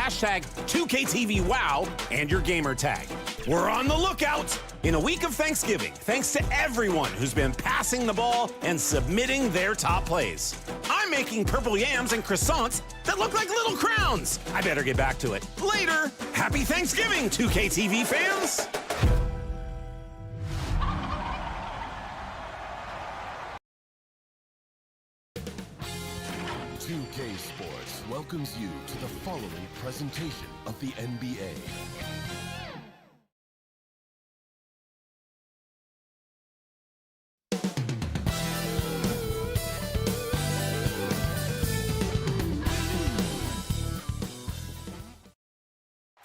hashtag 2KTVWOW and your gamer tag. We're on the lookout in a week of Thanksgiving, thanks to everyone who's been passing the ball and submitting their top plays. I'm making purple yams and croissants that look like little crowns. I better get back to it. Later. Happy Thanksgiving, 2KTV fans. Sports welcomes you to the following presentation of the NBA.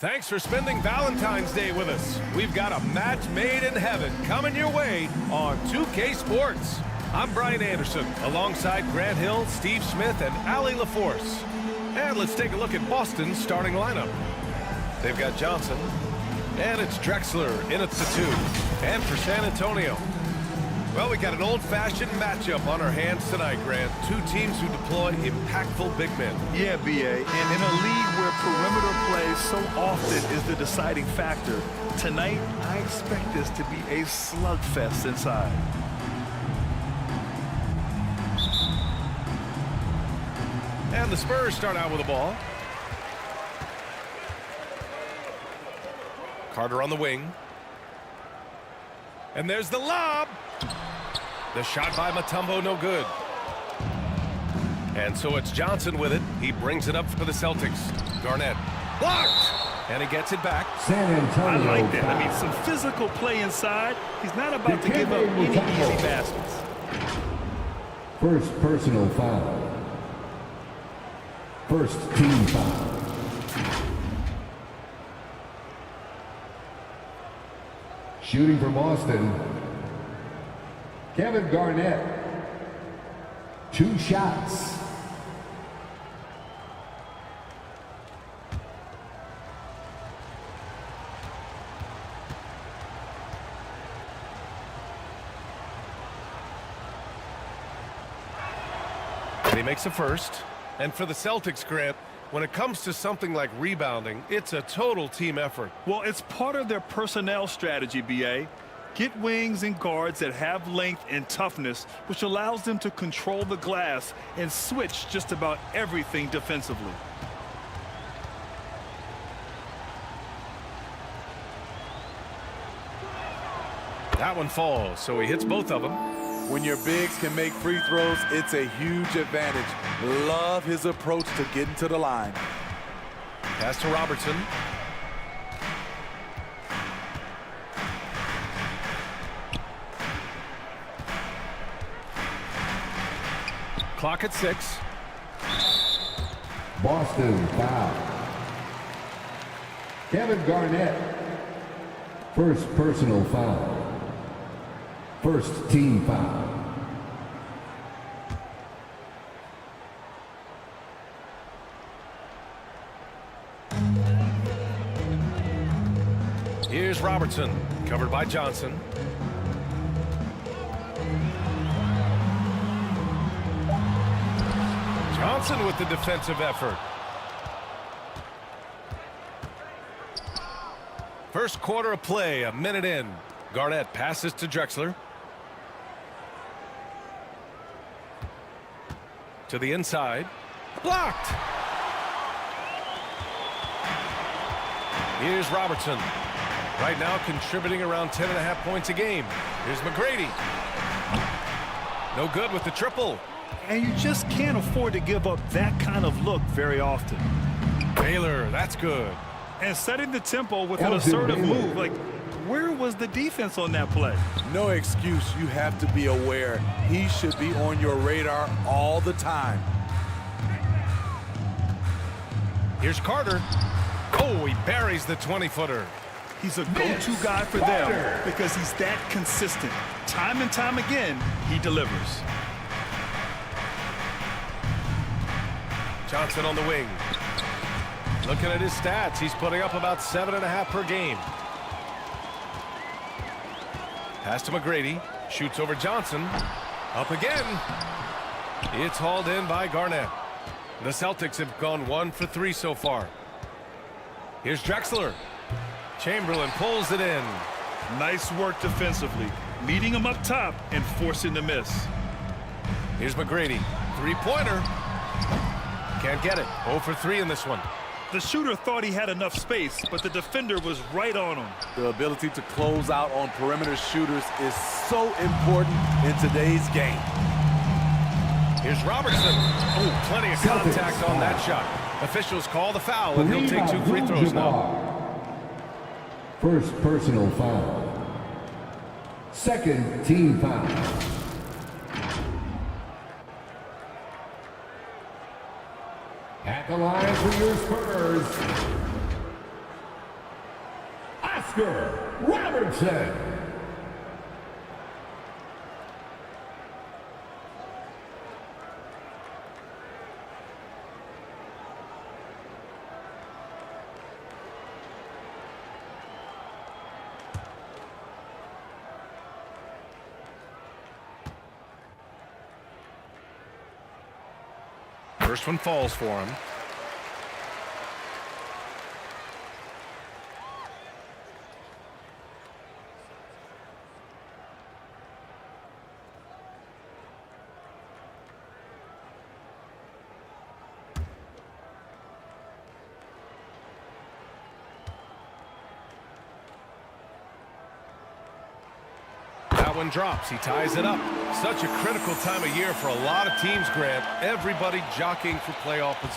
Thanks for spending Valentine's Day with us. We've got a match made in heaven coming your way on 2K Sports. I'm Brian Anderson, alongside Grant Hill, Steve Smith, and Allie LaForce. And let's take a look at Boston's starting lineup. They've got Johnson, and it's Drexler in at the 2. And for San Antonio, well, we got an old-fashioned matchup on our hands tonight, Grant. Two teams who deploy impactful big men. Yeah, B.A., and in a league where perimeter play so often is the deciding factor, tonight I expect this to be a slugfest inside. And the Spurs start out with the ball. Carter on the wing. And there's the lob. The shot by Mutombo, no good. And so it's Johnson with it. He brings it up for the Celtics. Garnett blocked. And he gets it back. San Antonio. I like that. I mean, some physical play inside. He's not about to give up any easy baskets. First personal foul. First team foul. Shooting for Boston, Kevin Garnett. 2 shots. And he makes a first. And for the Celtics, Grant, when it comes to something like rebounding, it's a total team effort. Well, it's part of their personnel strategy, B.A. Get wings and guards that have length and toughness, which allows them to control the glass and switch just about everything defensively. That one falls, so he hits both of them. When your bigs can make free throws, it's a huge advantage. Love his approach to getting to the line. Pass to Robertson. Clock at 6. Boston foul. Kevin Garnett. First personal foul. First team foul. Here's Robertson, covered by Johnson. Johnson with the defensive effort. First quarter of play, a minute in. Garnett passes to Drexler. To the inside. Blocked. Here's Robertson. Right now contributing around 10.5 points a game. Here's McGrady. No good with the triple. And you just can't afford to give up that kind of look very often. Baylor, that's good. And setting the tempo with an assertive move. Like, where was the defense on that play? No excuse. You have to be aware. He should be on your radar all the time. Here's Carter. Oh, he buries the 20-footer. He's a go-to guy for them because he's that consistent. Time and time again, he delivers. Johnson on the wing. Looking at his stats, he's putting up about 7.5 per game. Pass to McGrady. Shoots over Johnson. Up again. It's hauled in by Garnett. The Celtics have gone 1 for 3 so far. Here's Drexler. Chamberlain pulls it in. Nice work defensively, meeting him up top and forcing the miss. Here's McGrady. Three-pointer. Can't get it. 0 for 3 in this one. The shooter thought he had enough space, but the defender was right on him. The ability to close out on perimeter shooters is so important in today's game. Here's Robertson. Oh, plenty of contact on that shot. Officials call the foul, and he'll take 2 free throws now. First personal foul. Second team foul. At the line for your Spurs, Oscar Robertson. First one falls for him. That one drops. He ties it up. Such a critical time of year for a lot of teams, Grant. Everybody jockeying for playoff position.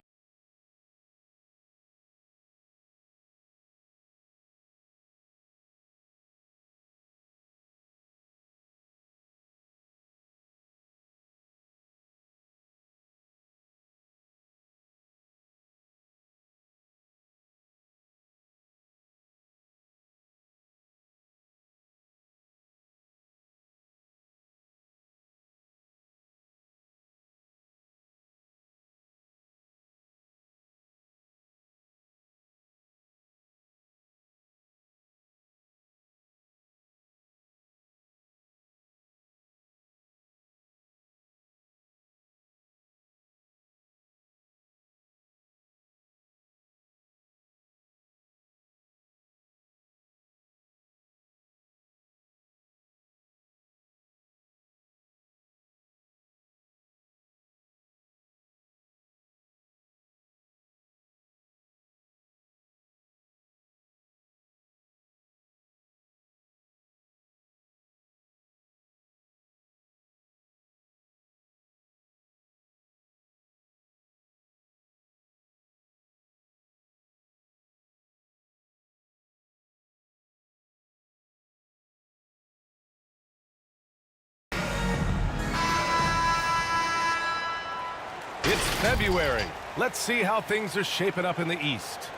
It's February. Let's see how things are shaping up in the East.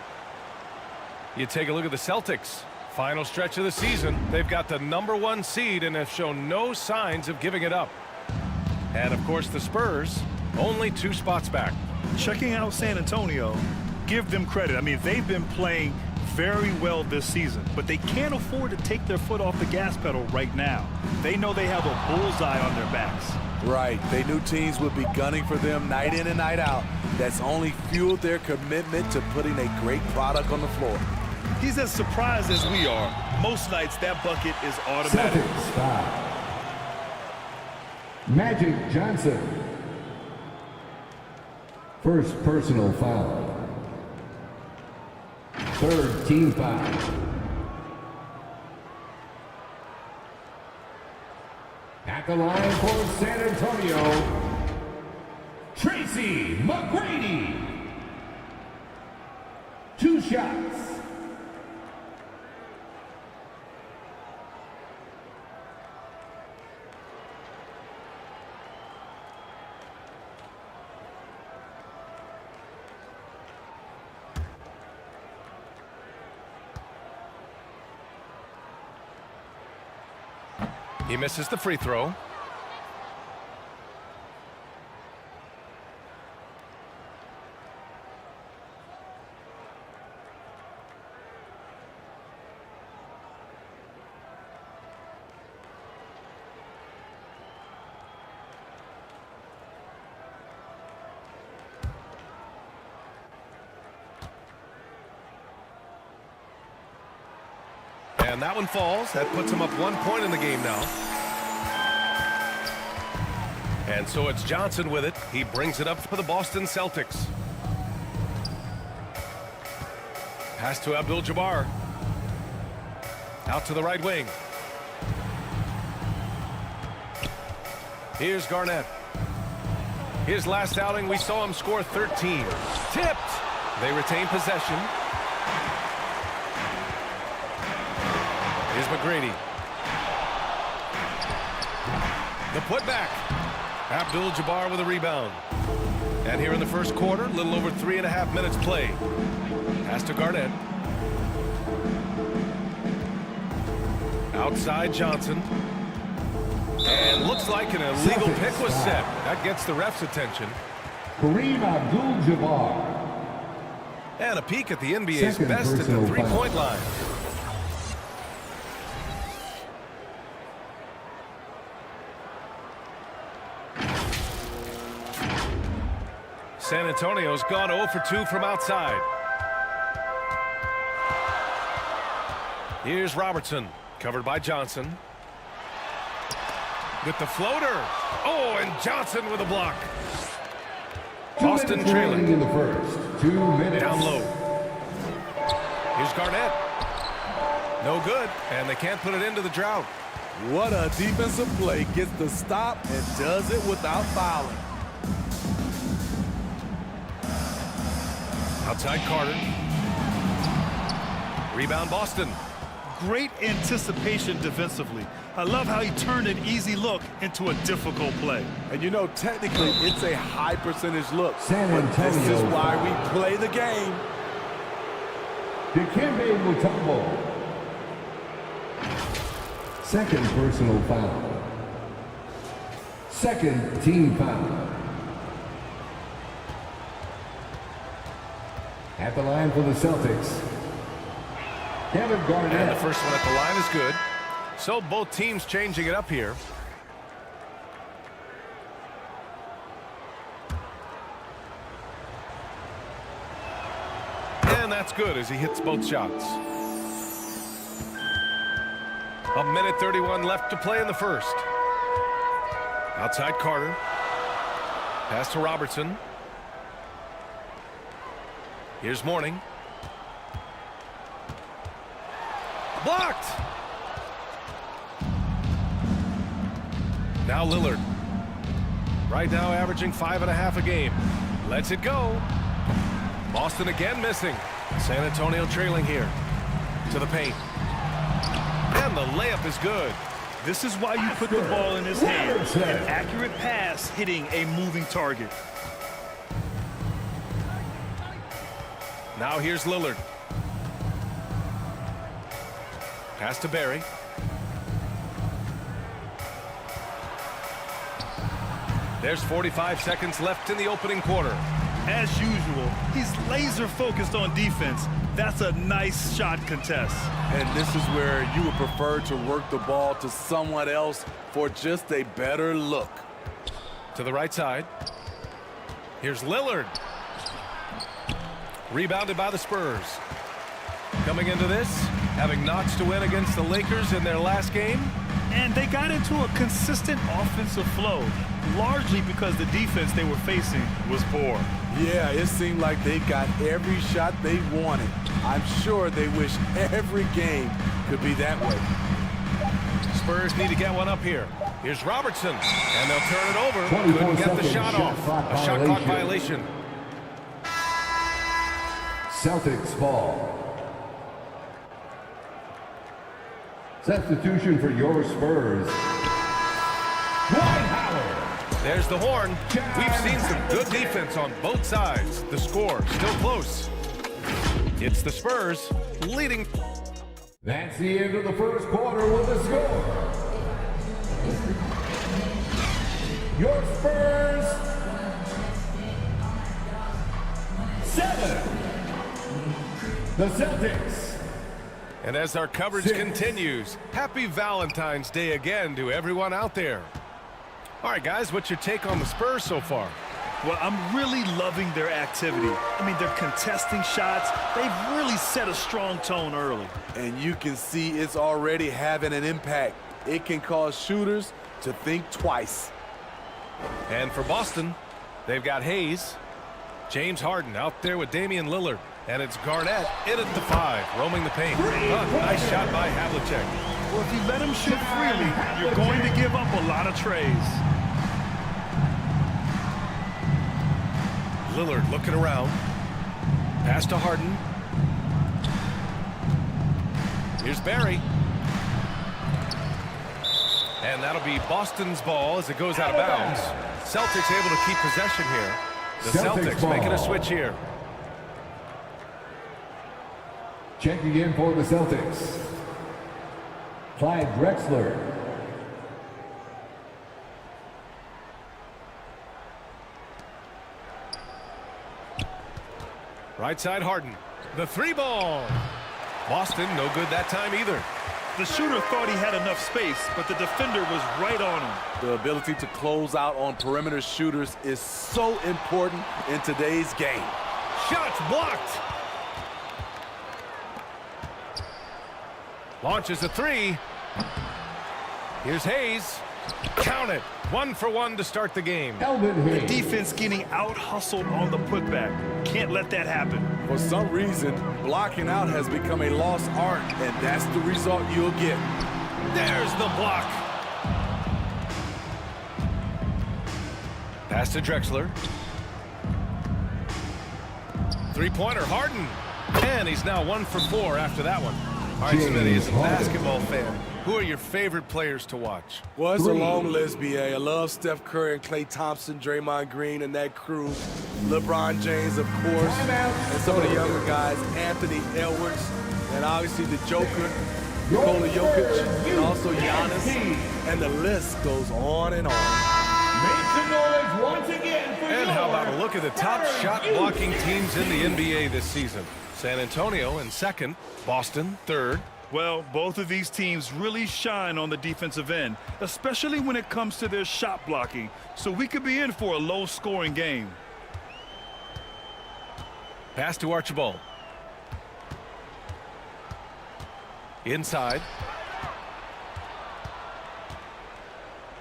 You take a look at the Celtics. Final stretch of the season. They've got the #1 seed and have shown no signs of giving it up. And, of course, the Spurs, only 2 spots back. Checking out San Antonio, give them credit. I mean, they've been playing very well this season, but they can't afford to take their foot off the gas pedal right now. They know they have a bullseye on their backs. Right. They knew teams would be gunning for them night in and night out. That's only fueled their commitment to putting a great product on the floor. He's as surprised as we are. Most nights, that bucket is automatic. Celtics foul. Magic Johnson. First personal foul. Third team foul. At the line for San Antonio, Tracy McGrady. 2 shots. He misses the free throw. And that one falls. That puts him up 1 point in the game now. And so it's Johnson with it. He brings it up for the Boston Celtics. Pass to Abdul-Jabbar. Out to the right wing. Here's Garnett. His last outing, we saw him score 13. Tipped. They retain possession. Here's McGrady. The putback. Abdul-Jabbar with a rebound. And here in the first quarter, a little over 3.5 minutes played. Pass to Garnett. Outside Johnson. And looks like an illegal pick was set. That gets the ref's attention. Kareem Abdul-Jabbar. And a peek at the NBA's Second best at the personal three-point foul. line. San Antonio's gone 0 for 2 from outside. Here's Robertson, covered by Johnson. With the floater. Oh, and Johnson with a block. Boston trailing in the first. 2 minutes. down low. Here's Garnett. No good, and they can't put it into the drought. What a defensive play. Gets the stop and does it without fouling. Outside Carter. Rebound Boston. Great anticipation defensively. I love how he turned an easy look into a difficult play. And you know, technically, it's a high percentage look. San But this is Antonio why foul. we play the game. Dikembe Mutombo. Second personal foul. Second team foul. At the line for the Celtics, Kevin Garnett. And the first one at the line is good. So both teams changing it up here. And that's good as he hits both shots. 1:31 left to play in the first. Outside Carter. Pass to Robertson. Here's Mourning. Blocked. Now Lillard. Right now averaging 5.5 a game. Lets it go. Boston again missing. San Antonio trailing here. To the paint. And the layup is good. This is why you put the ball in his hand. An accurate pass hitting a moving target. Now here's Lillard. Pass to Barry. There's 45 seconds left in the opening quarter. As usual, he's laser focused on defense. That's a nice shot contest. And this is where you would prefer to work the ball to someone else for just a better look. To the right side. Here's Lillard. Rebounded by the Spurs. Coming into this, having notched to win against the Lakers in their last game. And they got into a consistent offensive flow, largely because the defense they were facing was poor. Yeah, it seemed like they got every shot they wanted. I'm sure they wish every game could be that way. Spurs need to get one up here. Here's Robertson, and they'll turn it over. 24 Couldn't get the seconds, shot off. A shot clock violation. Celtics ball. Substitution for your Spurs. Dwight Howard. There's the horn. We've seen some good defense on both sides. The score still close. It's the Spurs leading. That's the end of the first quarter with the score. Your Spurs 7. The Celtics. And as our coverage continues, happy Valentine's Day again to everyone out there. All right, guys, what's your take on the Spurs so far? Well, I'm really loving their activity. I mean, they're contesting shots. They've really set a strong tone early. And you can see it's already having an impact. It can cause shooters to think twice. And for Boston, they've got Hayes. James Harden out there with Damian Lillard. And it's Garnett in at the 5, roaming the paint. Nice shot by Havlicek. Well, if you let him shoot freely, you're going to give up a lot of trays. Lillard looking around. Pass to Harden. Here's Barry. And that'll be Boston's ball as it goes out of bounds. Celtics able to keep possession here. The Celtics making a switch here. Checking in for the Celtics, Clyde Drexler. Right side Harden. The 3-ball. Boston no good that time either. The shooter thought he had enough space, but the defender was right on him. The ability to close out on perimeter shooters is so important in today's game. Shots blocked. Launches a 3. Here's Hayes. Count it. 1 for 1 to start the game. The defense getting out-hustled on the putback. Can't let that happen. For some reason, blocking out has become a lost art, and that's the result you'll get. There's the block. Pass to Drexler. 3-pointer Harden. And he's now 1 for 4 after that one. All right, Smitty, as a basketball fan, who are your favorite players to watch? Well, it's a long list, B.A. I love Steph Curry and Klay Thompson, Draymond Green, and that crew. LeBron James, of course, and some of the younger guys, Anthony Edwards, and obviously the Joker, Nikola Jokic, and also Giannis, and the list goes on and on. Make some noise once again for And how about a look at the top shot-blocking teams in the NBA this season? San Antonio in 2nd, Boston 3rd. Well, both of these teams really shine on the defensive end, especially when it comes to their shot blocking. So we could be in for a low-scoring game. Pass to Archibald. Inside.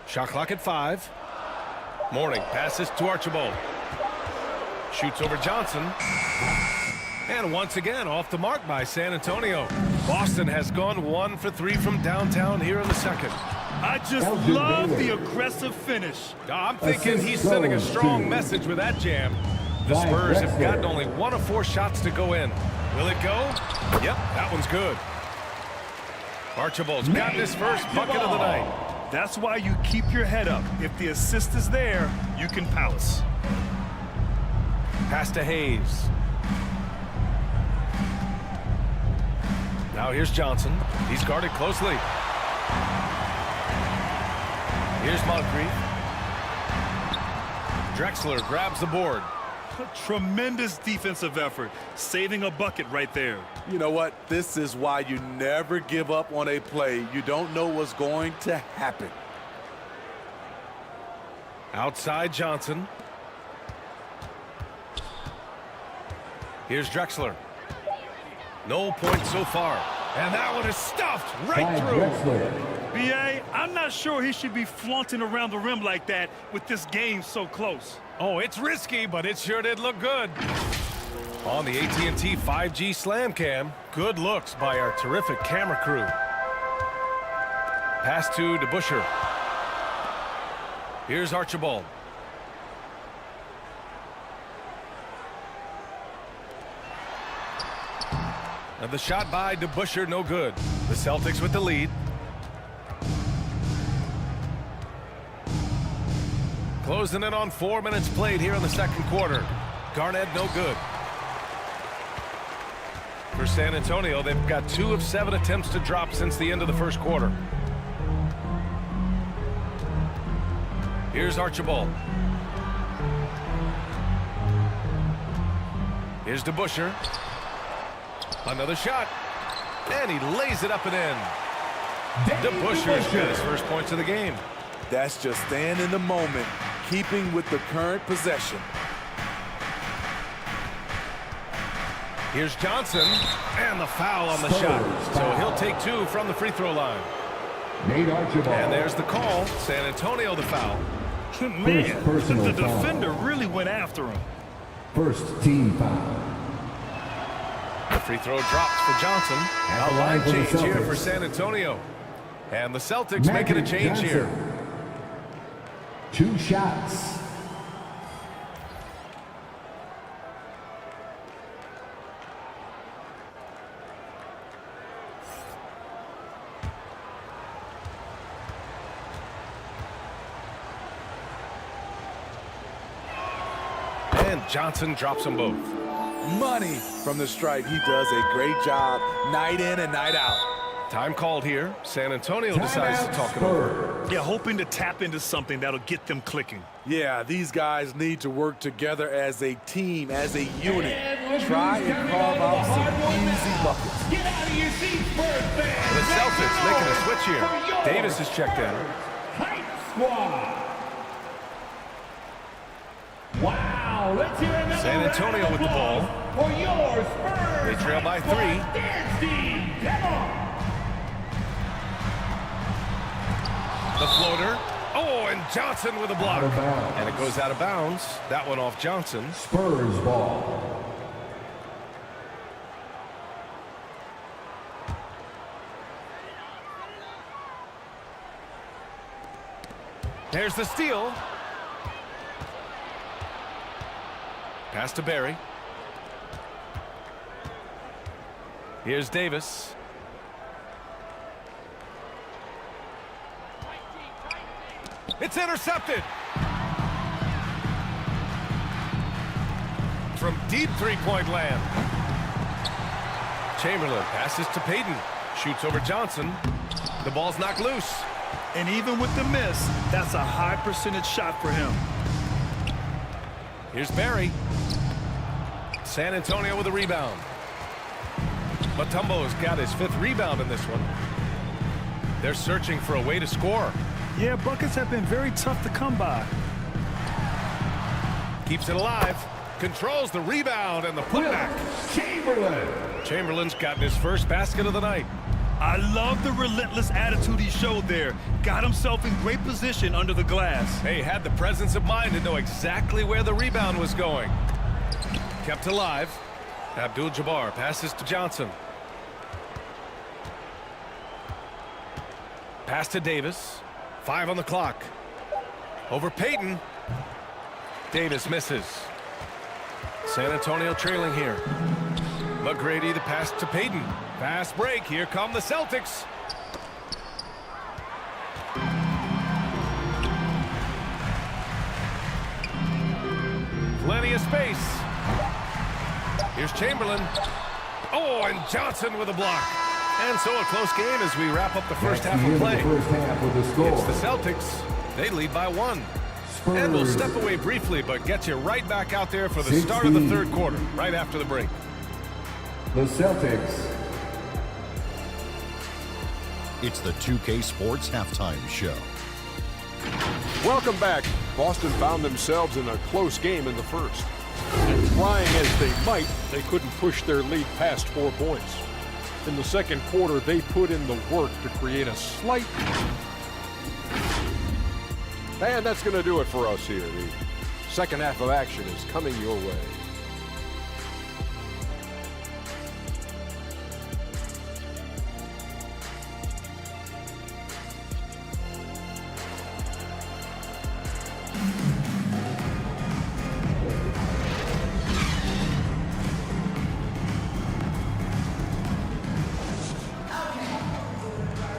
Shot clock at 5. Mourning passes to Archibald. Shoots over Johnson. And once again, off the mark by San Antonio. Boston has gone 1 for 3 from downtown here in the 2nd. I just love the aggressive finish. I'm thinking he's sending a strong message with that jam. The Spurs have gotten only 1 of 4 shots to go in. Will it go? Yep, that one's good. Archibald's got his first bucket of the night. That's why you keep your head up. If the assist is there, you can pounce. Pass to Hayes. Now here's Johnson. He's guarded closely. Here's Moncrief. Drexler grabs the board. Tremendous defensive effort, saving a bucket right there. You know what? This is why you never give up on a play. You don't know what's going to happen. Outside Johnson. Here's Drexler. No points so far. And that one is stuffed right through. B.A., I'm not sure he should be flaunting around the rim like that with this game so close. Oh, it's risky, but it sure did look good. On the AT&T 5G Slam Cam, good looks by our terrific camera crew. Pass to DeBusschere. Here's Archibald. And the shot by DeBusschere, no good. The Celtics with the lead. Closing in on 4 minutes played here in the 2nd quarter. Garnett, no good. For San Antonio, they've got 2 of 7 attempts to drop since the end of the 1st quarter. Here's Archibald. Here's DeBusschere. Another shot. And he lays it up and in. DeBusschere's got his first points of the game. That's just staying in the moment, keeping with the current possession. Here's Johnson, and the foul on the shot. So he'll take 2 from the free throw line. And there's the call. San Antonio the foul. Man, the defender really went after him. First team foul. The free throw drops for Johnson. A line change here for San Antonio. And the Celtics making a change here. 2 shots. And Johnson drops them both. Money from the stripe. He does a great job night in and night out. Time called here. San Antonio decides to talk it over. Yeah, hoping to tap into something that'll get them clicking. Yeah, these guys need to work together as a team, as a unit. Try and carve out some easy buckets. Get out of your seats, Spurs fans. The Celtics making a switch here. Davis is checked in. Hype squad. Wow, let's hear another San Antonio with the ball. For your Spurs. They trail by 3. Dance team, come on. The floater. Oh, and Johnson with a block. And it goes out of bounds. That one off Johnson. Spurs ball. There's the steal. Pass to Barry. Here's Davis. It's intercepted. From deep three-point land. Chamberlain passes to Payton. Shoots over Johnson. The ball's knocked loose. And even with the miss, that's a high percentage shot for him. Here's Barry. San Antonio with a rebound. Mutombo's got his 5th rebound in this one. They're searching for a way to score. Yeah, buckets have been very tough to come by. Keeps it alive. Controls the rebound and the putback. Chamberlain's gotten his first basket of the night. I love the relentless attitude he showed there. Got himself in great position under the glass. Hey, had the presence of mind to know exactly where the rebound was going. Kept alive. Abdul-Jabbar passes to Johnson. Pass to Davis. 5 on the clock. Over Payton. Davis misses. San Antonio trailing here. McGrady the pass to Payton. Fast break. Here come the Celtics. Plenty of space. Here's Chamberlain. Oh, and Johnson with a block. And so a close game as we wrap up the first half of play. It's the Celtics. They lead by 1. And we'll step away briefly, but get you right back out there for the start of the third quarter, right after the break. The Celtics. It's the 2K Sports Halftime Show. Welcome back. Boston found themselves in a close game in the first. And trying as they might, they couldn't push their lead past 4 points. In the second quarter, they put in the work to create a slight... And that's going to do it for us here. The second half of action is coming your way.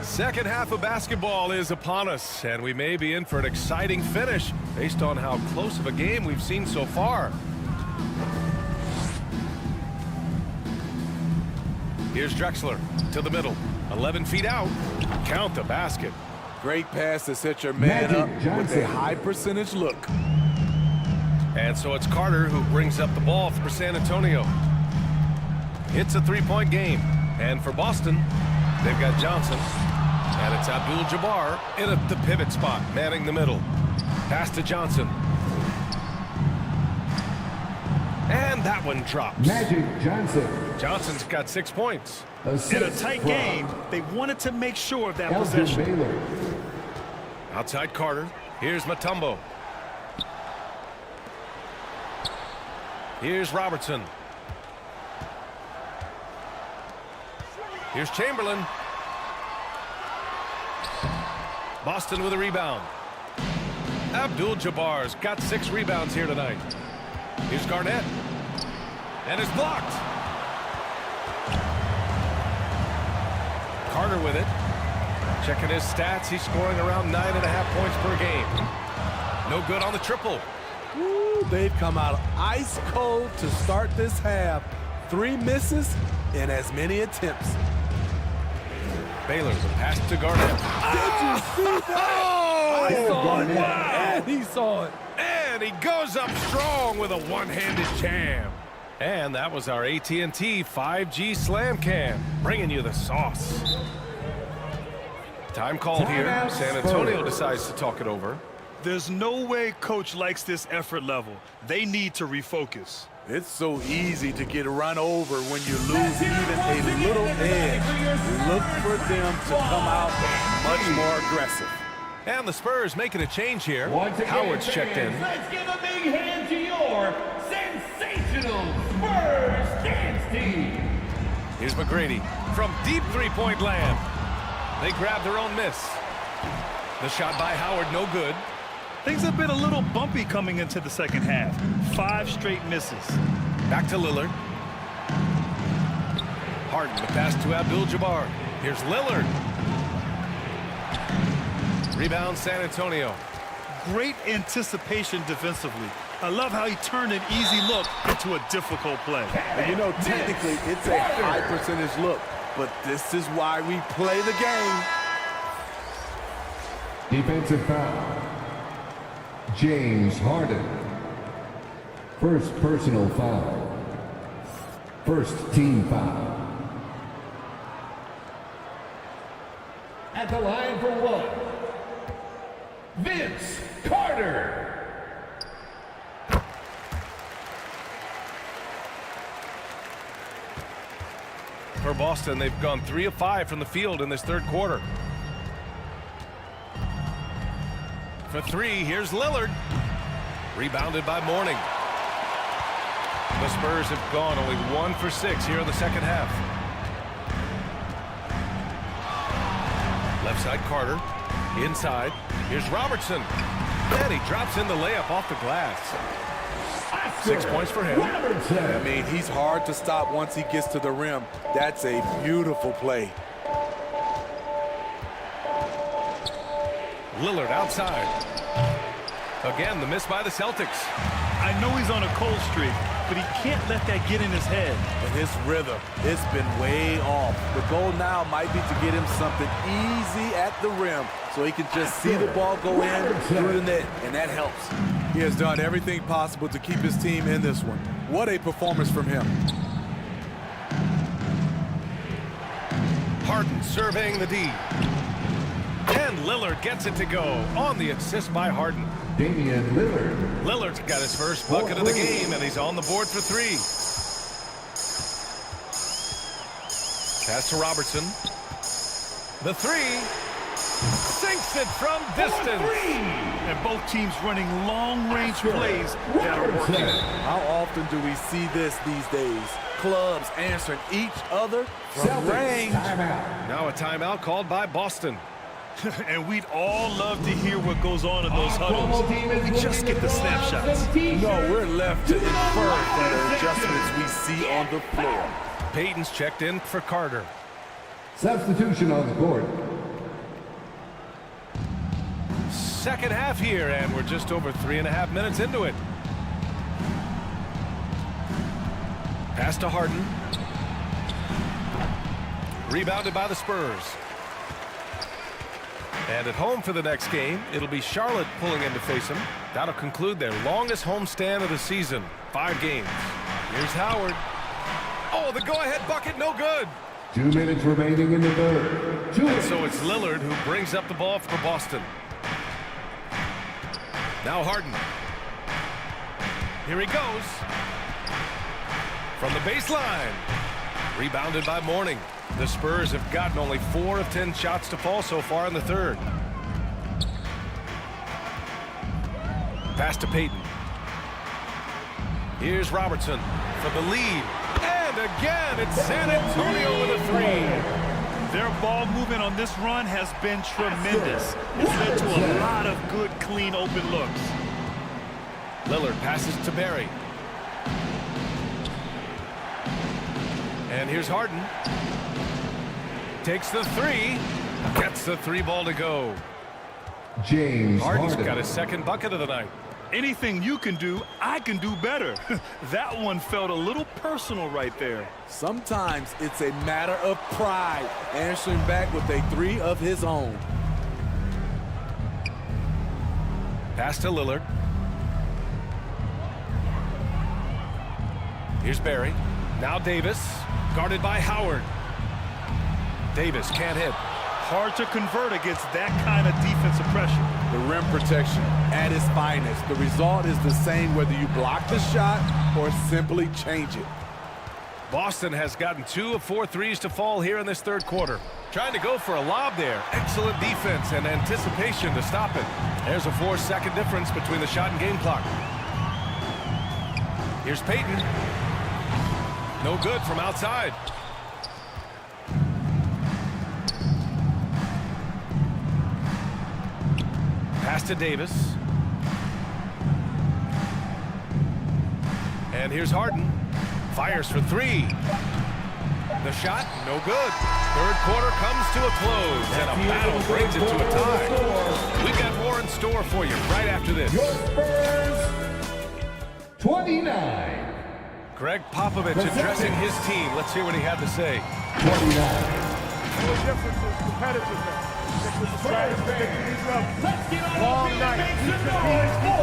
Second half of basketball is upon us, and we may be in for an exciting finish based on how close of a game we've seen so far. Here's Drexler to the middle. 11 feet out. Count the basket. Great pass to set your man up with a high percentage look. And so it's Carter who brings up the ball for San Antonio. It's a 3-point game. And for Boston, they've got Johnson. And it's Abdul-Jabbar in the pivot spot, manning the middle. Pass to Johnson. And That one drops. Magic Johnson. Johnson's got 6 points. In a tight game, they wanted to make sure of that Elgin possession. Baylor. Outside Carter. Here's Mutombo. Here's Robertson. Here's Chamberlain. Boston with a rebound. Abdul-Jabbar's got 6 rebounds here tonight. Here's Garnett. And it's blocked. Carter with it. Checking his stats. He's scoring around 9.5 points per game. No good on the triple. Woo, they've come out ice cold to start this half. 3 misses in as many attempts. Baylor, the pass to Garnett. Did you see that? I saw it. And he saw it. And he goes up strong with a one-handed jam. And that was our AT&T 5G Slam Cam, bringing you the sauce. Time called here. San Antonio decides to talk it over. There's no way coach likes this effort level. They need to refocus. It's so easy to get run over when you lose even a little edge. Look for them to come out much more aggressive. And the Spurs making a change here. Once again, Howard's checked in. Let's give a big hand to your sensational Spurs dance team. Here's McGrady from deep three-point land. They grab their own miss. The shot by Howard, no good. Things have been a little bumpy coming into the second half. 5 straight misses. Back to Lillard. Harden, the pass to Abdul-Jabbar. Here's Lillard. Rebound, San Antonio. Great anticipation defensively. I love how he turned an easy look into a difficult play. And you know, technically, it's a high percentage look, but this is why we play the game. Defensive foul. James Harden. First personal foul. First team foul. At the line for one, Vince Carter. For Boston, they've gone 3 of 5 from the field in this third quarter. For 3, here's Lillard. Rebounded by Mourning. The Spurs have gone only 1 for 6 here in the second half. Left side Carter. Inside. Here's Robertson. And he drops in the layup off the glass. 6 points for him. I mean, he's hard to stop once he gets to the rim. That's a beautiful play. Lillard outside. Again, the miss by the Celtics. I know he's on a cold streak, but he can't let that get in his head. And his rhythm, it's been way off. The goal now might be to get him something easy at the rim so he can just see the ball go in through the net, and that helps. He has done everything possible to keep his team in this one. What a performance from him. Harden surveying the D. And Lillard gets it to go on the assist by Harden. Damian Lillard. Lillard's got his first bucket of the game, and he's on the board for 3. Pass to Robertson. The 3. Sinks it from distance. And both teams running long-range plays that are working. How often do we see this these days? Clubs answering each other from Celtics range. timeout. Now a timeout called by Boston. And we'd all love to hear what goes on in those Our promo huddles. team is We just get the looking for snapshots. some t-shirts. No, we're left to infer from the adjustments we see on the floor. Payton's checked in for Carter. Substitution on the court. Second half here, and we're just over 3.5 minutes into it. Pass to Harden. Rebounded by the Spurs. And at home for the next game, it'll be Charlotte pulling in to face them. That'll conclude their longest homestand of the season, 5 games. Here's Howard. Oh, the go-ahead bucket, no good. 2 minutes remaining in the third. And so it's Lillard who brings up the ball for Boston. Now Harden. Here he goes. from the baseline. Rebounded by Mourning. The Spurs have gotten only 4 of 10 shots to fall so far in the third. Pass to Payton. Here's Robertson for the lead. And again, it's San Antonio with a 3. Their ball movement on this run has been tremendous. It's led to a lot of good, clean, open looks. Lillard passes to Barry. And here's Harden. Takes the 3. Gets the 3 ball to go. James Harden's Harden. got his second bucket of the night. Anything you can do, I can do better. That one felt a little personal right there. Sometimes it's a matter of pride, answering back with a 3 of his own. Pass to Lillard. Here's Barry. Now Davis, guarded by Howard. Davis can't hit. Hard to convert against that kind of defensive pressure. The rim protection at its finest. The result is the same whether you block the shot or simply change it. Boston has gotten 2 of 4 threes to fall here in this third quarter. Trying to go for a lob there. Excellent defense and anticipation to stop it. There's a 4-second difference between the shot and game clock. Here's Payton. No good from outside. Pass to Davis. And here's Harden. Fires for 3. The shot, no good. Third quarter comes to a close, and a battle brings it to a tie. We've got more in store for you right after this. Your Spurs 29. Greg Popovich addressing his team. Let's hear what he had to say. 29. The difference is competitiveness. Let's get on Long up here night. and make some noise for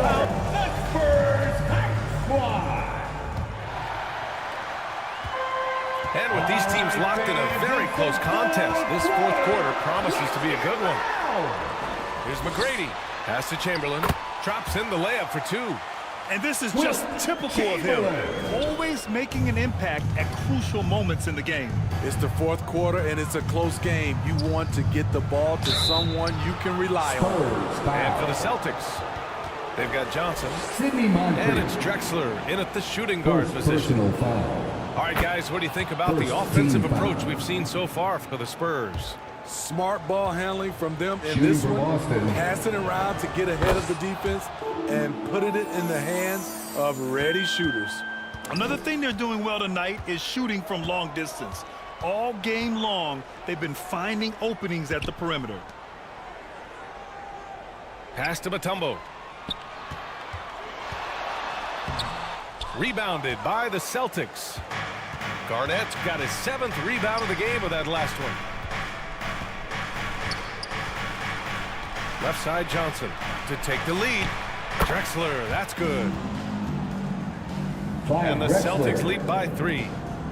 the Spurs Hype Squad. And with these teams locked in a very close contest, this fourth quarter promises to be a good one. Here's McGrady. Pass to Chamberlain. Drops in the layup for 2. And this is just typical of him. Always making an impact at crucial moments in the game. It's the fourth quarter, and it's a close game. You want to get the ball to someone you can rely on. And for the Celtics, they've got Johnson. And it's Drexler in at the shooting guard position. All right, guys, what do you think about the offensive approach we've seen so far for the Spurs? Smart ball handling from them in this one. Passing around to get ahead of the defense and putting it in the hands of ready shooters. Another thing they're doing well tonight is shooting from long distance. All game long, they've been finding openings at the perimeter. Pass to Mutombo. Rebounded by the Celtics. Garnett's got his 7th rebound of the game with that last one. Left side Johnson to take the lead. Drexler, that's good. And the Celtics lead by 3.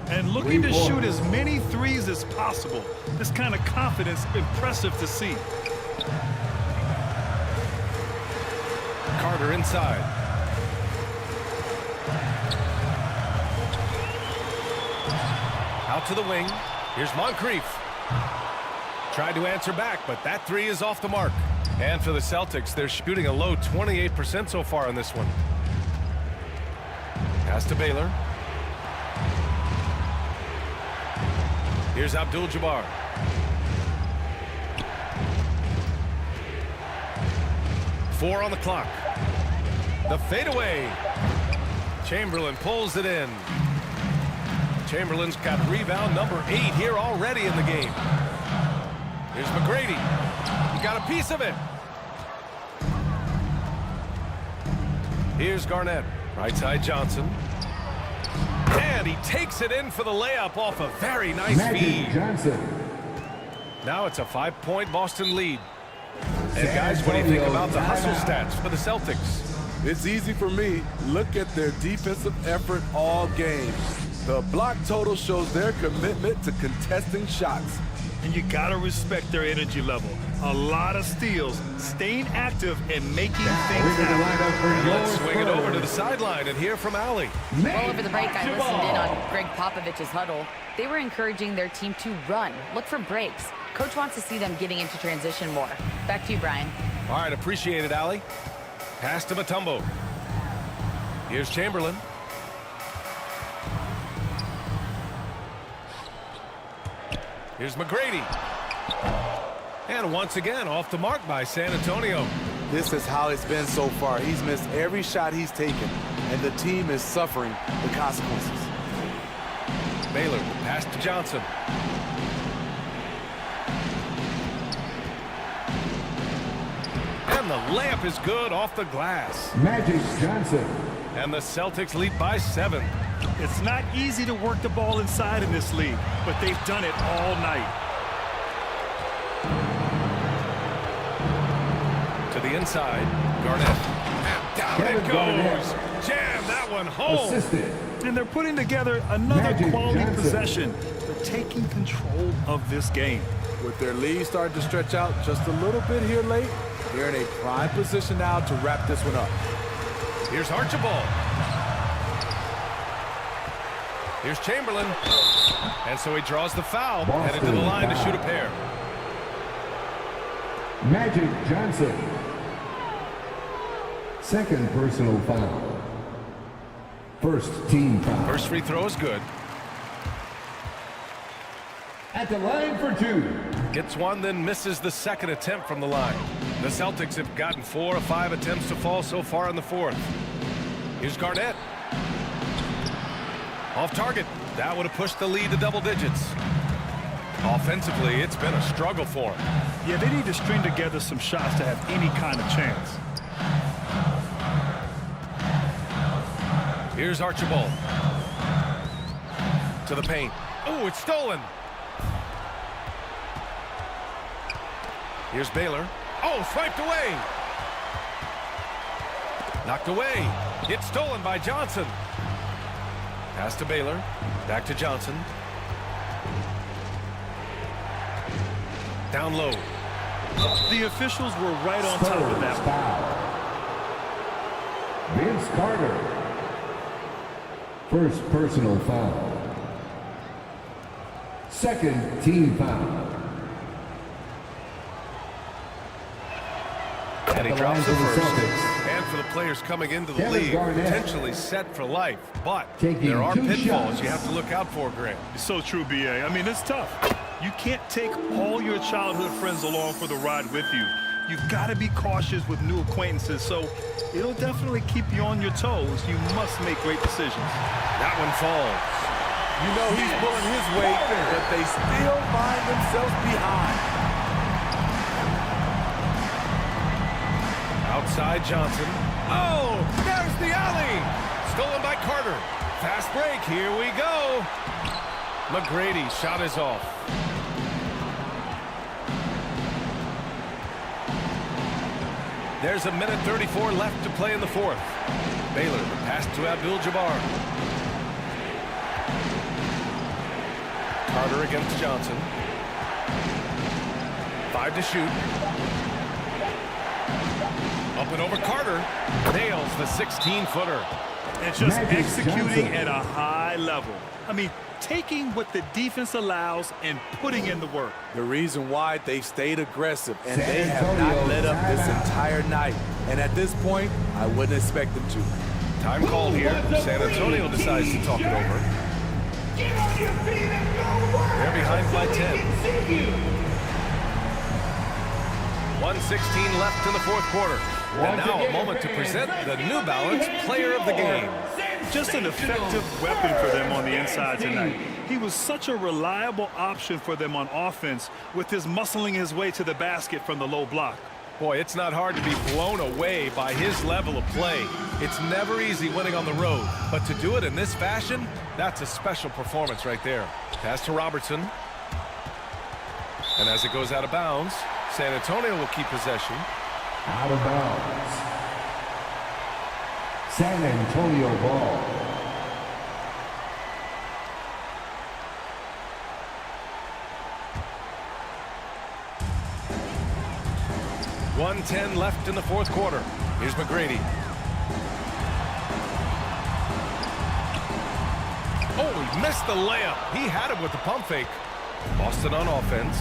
And looking to shoot as many threes as possible. This kind of confidence, impressive to see. Carter inside. Out to the wing. Here's Moncrief. Tried to answer back, but that 3 is off the mark. And for the Celtics, they're shooting a low 28% so far in this one. Pass to Baylor. Here's Abdul-Jabbar. Four on the clock. The fadeaway. Chamberlain pulls it in. Chamberlain's got rebound number 8 here already in the game. Here's McGrady. He got a piece of it. Here's Garnett. Right side Johnson. And he takes it in for the layup off a very nice feed. Now it's a 5-point Boston lead. And guys, what do you think about the hustle stats for the Celtics? It's easy for me. Look at their defensive effort all game. The block total shows their commitment to contesting shots. And you got to respect their energy level. A lot of steals, staying active and making things happen. Let's swing it over to the sideline and hear from Allie. Well, over the break, I listened in on Greg Popovich's huddle. They were encouraging their team to run, look for breaks. Coach wants to see them getting into transition more. Back to you, Brian. All right, appreciate it, Allie. Pass to Mutombo. Here's Chamberlain. Here's McGrady. And once again, off the mark by San Antonio. This is how it's been so far. He's missed every shot he's taken, and the team is suffering the consequences. Baylor, pass to Johnson. And the layup is good off the glass. Magic Johnson. And the Celtics lead by 7. It's not easy to work the ball inside in this league, but they've done it all night. To the inside, Garnett. And down it goes. Jam that one home. Assisted. And they're putting together another Magic quality Johnson. possession. They're taking control of this game. With their lead starting to stretch out just a little bit here late, they're in a prime position now to wrap this one up. Here's Archibald. Here's Chamberlain. And so he draws the foul. Headed to the line to shoot a pair. Magic Johnson. Second personal foul. First team foul. First free throw is good. At the line for 2. Gets one, then misses the second attempt from the line. The Celtics have gotten 4 of 5 attempts to fall so far in the fourth. Here's Garnett. Off target. That would have pushed the lead to double digits. Offensively, it's been a struggle for him. Yeah, they need to string together some shots to have any kind of chance. Here's Archibald. To the paint. Oh, it's stolen. Here's Baylor. Oh, swiped away. Knocked away. It's stolen by Johnson. Pass to Baylor. Back to Johnson. Down low. The officials were right on top of that one. Vince Carter. First personal foul. Second team foul. And he drops the first. And for the players coming into the league, potentially set for life. But there are pitfalls you have to look out for, Grant. It's so true, B.A. I mean, it's tough. You can't take all your childhood friends along for the ride with you. You've got to be cautious with new acquaintances, so it'll definitely keep you on your toes. You must make great decisions. That one falls. You know he's pulling his weight, but they still find themselves behind. Outside Johnson. Oh, there's the alley. Stolen by Carter. Fast break. Here we go. McGrady shot is off. There's a minute 34 left to play in the fourth. Baylor pass to Abdul-Jabbar. Carter against Johnson. 5 to shoot. Up and over Carter. Nails the 16-footer. And just Magic executing Johnson. at a high level. I mean, taking what the defense allows and putting in the work. The reason why they stayed aggressive, and San they have not Antonio let up this timeout. entire night. And at this point, I wouldn't expect them to. Time called here. San Antonio decides to talk it over. Get on your feet and go work. They're behind by 10. See you. 1:16 left in the fourth quarter. And now a moment to present the New Balance Player of the Game. Just an effective weapon for them on the inside tonight. He was such a reliable option for them on offense with his muscling his way to the basket from the low block. Boy, it's not hard to be blown away by his level of play. It's never easy winning on the road, but to do it in this fashion, that's a special performance right there. Pass to Robertson. And as it goes out of bounds, San Antonio will keep possession. Out of bounds. San Antonio ball. 1:10 left in the fourth quarter. Here's McGrady. Oh, he missed the layup. He had him with the pump fake. Boston on offense.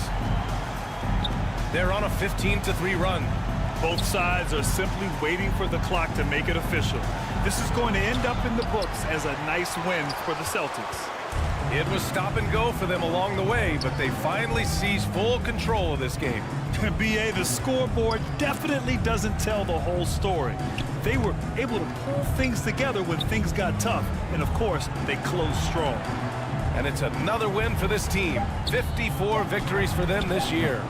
They're on a 15-3 run. Both sides are simply waiting for the clock to make it official. This is going to end up in the books as a nice win for the Celtics. It was stop and go for them along the way, but they finally seized full control of this game. BA, the scoreboard definitely doesn't tell the whole story. They were able to pull things together when things got tough, and of course, they closed strong. And it's another win for this team. 54 victories for them this year.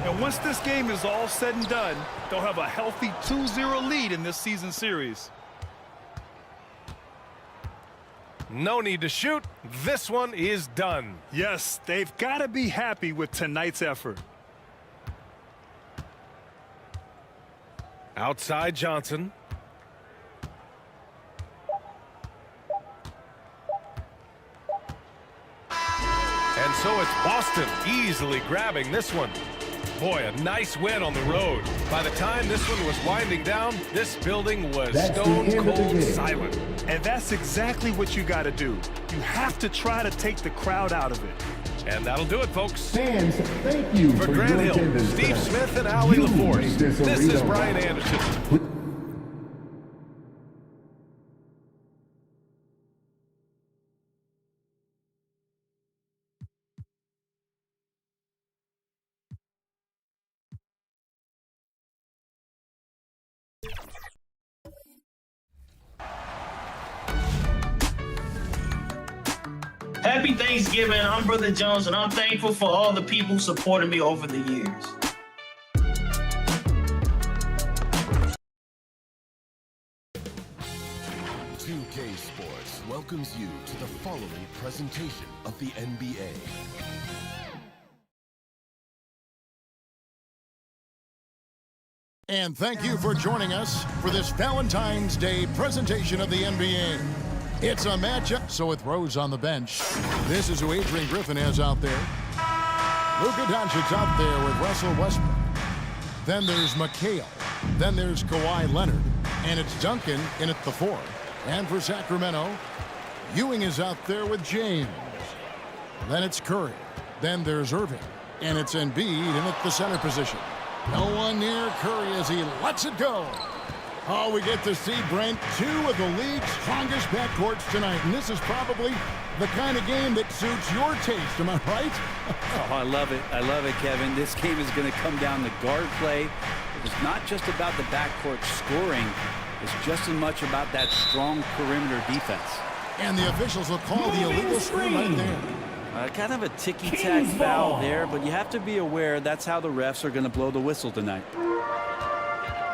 And once this game is all said and done, they'll have a healthy 2-0 lead in this season series. No need to shoot. This one is done. Yes, they've got to be happy with tonight's effort. Outside Johnson. And so it's Boston easily grabbing this one. Boy, a nice win on the road. By the time this one was winding down, this building was stone cold silent. And that's exactly what you got to do. You have to try to take the crowd out of it. And that'll do it, folks. Fans, thank you For for Grant your Hill, attendance Steve tonight. Smith, and Allie You LaForce, make this this is arena Brian rock. Anderson. Happy Thanksgiving. I'm Brother Jones, and I'm thankful for all the people who supported me over the years. Sports welcomes you to the following presentation of the NBA. And thank you for joining us for this Valentine's Day presentation of the NBA. It's a matchup, so with Rose on the bench, this is who Adrian Griffin has out there. Luka Doncic's out there with Russell Westbrook. Then there's McHale. Then there's Kawhi Leonard. And it's Duncan in at the 4. And for Sacramento, Ewing is out there with James. Then it's Curry. Then there's Irving. And it's Embiid in at the center position. No one near Curry as he lets it go. Oh, we get to see, Brent, 2 of the league's strongest backcourts tonight. And this is probably the kind of game that suits your taste. Am I right? Oh, I love it. I love it, Kevin. This game is going to come down to guard play. It's not just about the backcourt scoring. It's just as much about that strong perimeter defense. And the officials will call the illegal screen right there. Kind of a ticky-tack foul there, but you have to be aware that's how the refs are going to blow the whistle tonight.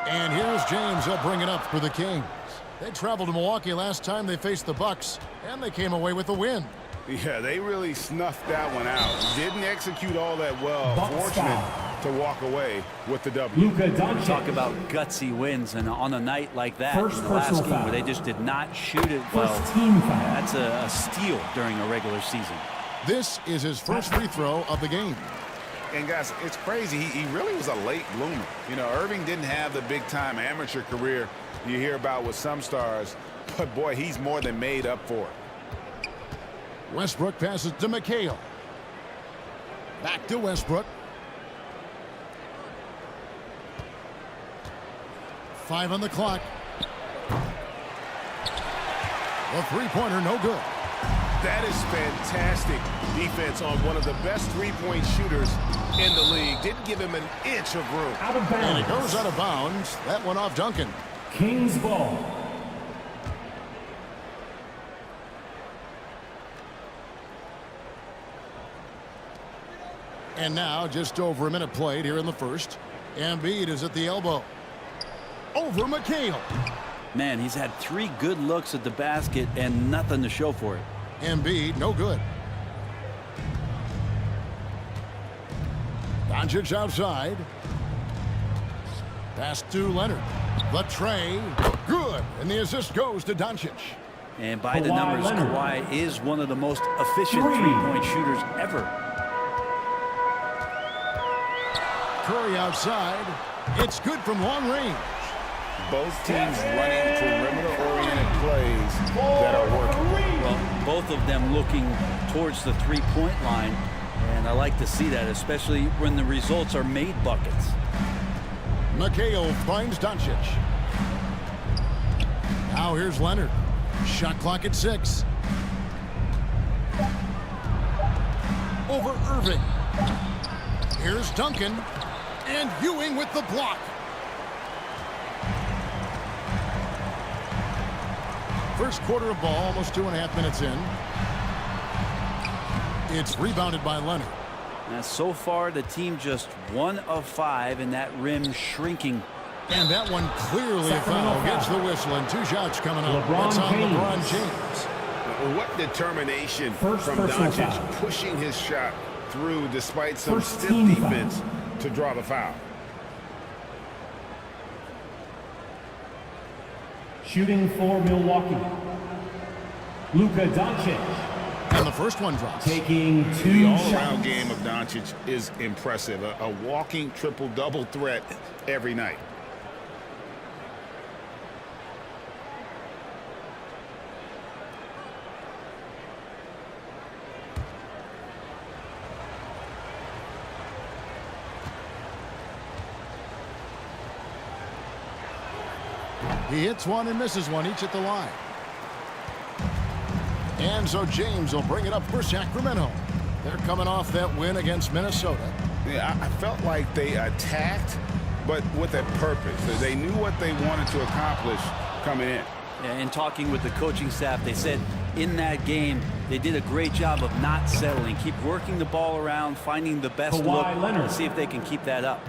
And here's James. He'll bring it up for the Kings. They traveled to Milwaukee last time they faced the Bucks, and they came away with a win. Yeah, they really snuffed that one out. Didn't execute all that well. Fortunate to walk away with the W. Talk about gutsy wins, and on a night like that, in the last game where they just did not shoot it well, that's a steal during a regular season. This is his first free throw of the game. And guys, it's crazy. He really was a late bloomer. You know, Irving didn't have the big-time amateur career you hear about with some stars, but boy, he's more than made up for it. Westbrook passes to McHale. Back to Westbrook. 5 on the clock. The three-pointer, no good. That is fantastic defense on one of the best three-point shooters in the league. Didn't give him an inch of room. Out of bounds. And it goes out of bounds. That one off Duncan. Kings ball. And now just over a minute played here in the first. Embiid is at the elbow. Over McHale. Man, he's had 3 good looks at the basket and nothing to show for it. Embiid, no good. Doncic outside. Pass to Leonard. The tray, good. And the assist goes to Doncic. And by the numbers, Kawhi is one of the most efficient three-point shooters ever. Curry outside. It's good from long range. Both teams running perimeter-oriented plays that are working. Well, both of them looking towards the three-point line, and I like to see that, especially when the results are made buckets. McHale finds Doncic. Now here's Leonard. Shot clock at 6. Over Irving. Here's Duncan. And Ewing with the block. First quarter of ball, almost 2.5 minutes in. It's rebounded by Leonard. Now, so far, the team just 1 of 5, and that rim shrinking. And that one clearly a foul. Gets the whistle, and 2 shots coming up. It's on LeBron James. What determination from Doncic pushing his shot through despite some stiff defense to draw the foul. Shooting for Milwaukee, Luka Doncic. And the first one drops. Taking 2 The all-around shots. game of Doncic is impressive. A walking triple-double threat every night. He hits one and misses one, each at the line. And so James will bring it up for Sacramento. They're coming off that win against Minnesota. Yeah, I felt like they attacked, but with a purpose. They knew what they wanted to accomplish coming in. And talking with the coaching staff, they said in that game, they did a great job of not settling. Keep working the ball around, finding the best look, and see if they can keep that up.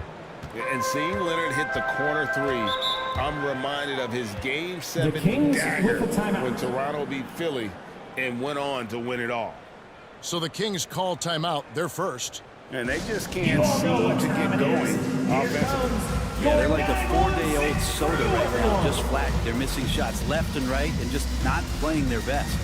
And seeing Leonard hit the corner 3, I'm reminded of his Game 7 dagger when Toronto beat Philly and went on to win it all. So the Kings call timeout, their first. And they just can't seem to get going offensively. Yeah, they're like a 4-day-old soda right now, just flat. They're missing shots left and right and just not playing their best.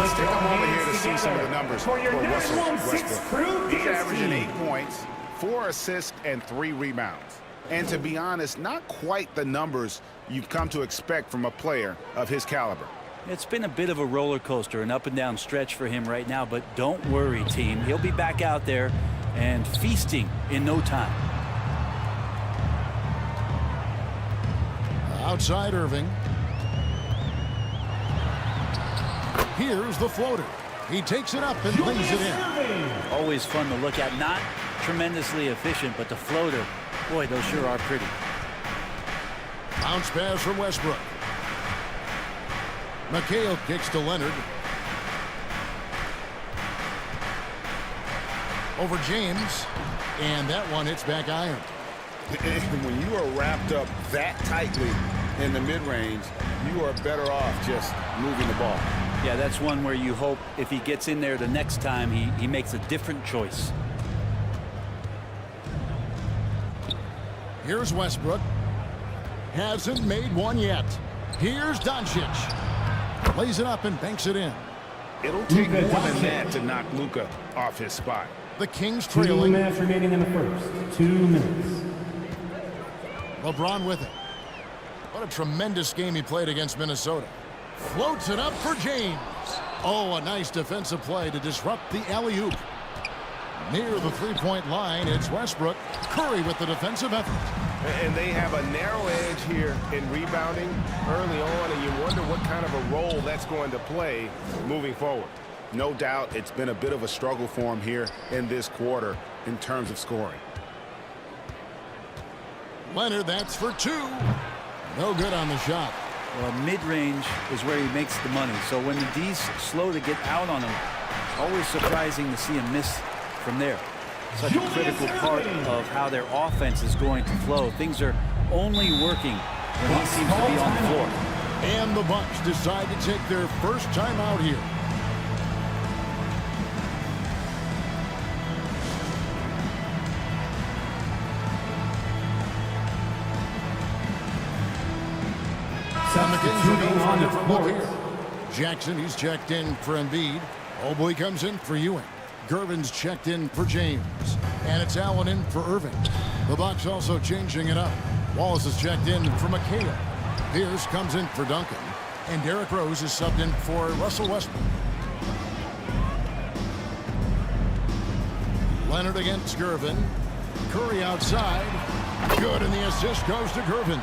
Let's take a moment here to see some of the numbers for Russell Westbrook. He's averaging 8 points, 4 assists, and 3 rebounds. And to be honest, not quite the numbers you've come to expect from a player of his caliber. It's been a bit of a roller coaster, an up-and-down stretch for him right now, but don't worry, team. He'll be back out there and feasting in no time. Outside Irving. Here's the floater. He takes it up and lays it in. Always fun to look at. Not tremendously efficient, but the floater, boy, those sure are pretty. Bounce pass from Westbrook. McHale kicks to Leonard. Over James. And that one hits back iron. When you are wrapped up that tightly in the mid-range, you are better off just moving the ball. Yeah, that's one where you hope if he gets in there the next time, he makes a different choice. Here's Westbrook. Hasn't made one yet. Here's Doncic. Lays it up and banks it in. It'll take more than that to knock Luka off his spot. The Kings trailing. 2 minutes remaining in the first. 2 minutes. LeBron with it. What a tremendous game he played against Minnesota. Floats it up for James. Oh, a nice defensive play to disrupt the alley-oop. Near the three-point line, it's Westbrook. Curry with the defensive effort. And they have a narrow edge here in rebounding early on, and you wonder what kind of a role that's going to play moving forward. No doubt it's been a bit of a struggle for him here in this quarter in terms of scoring. Leonard, that's for 2. No good on the shot. Well, mid-range is where he makes the money. So when the D's slow to get out on him, always surprising to see him miss from there. Such a critical part of how their offense is going to flow. Things are only working when he seems to be on the floor. And the Bucks decide to take their first time out here. Substituting on the court, Jackson, he's checked in for Embiid. Mobley comes in for Ewing. Gervin's checked in for James. And it's Allen in for Irving. The Bucks also changing it up. Wallace is checked in for McHale. Pierce comes in for Duncan. And Derrick Rose is subbed in for Russell Westbrook. Leonard against Gervin. Curry outside. Good, and the assist goes to Gervin.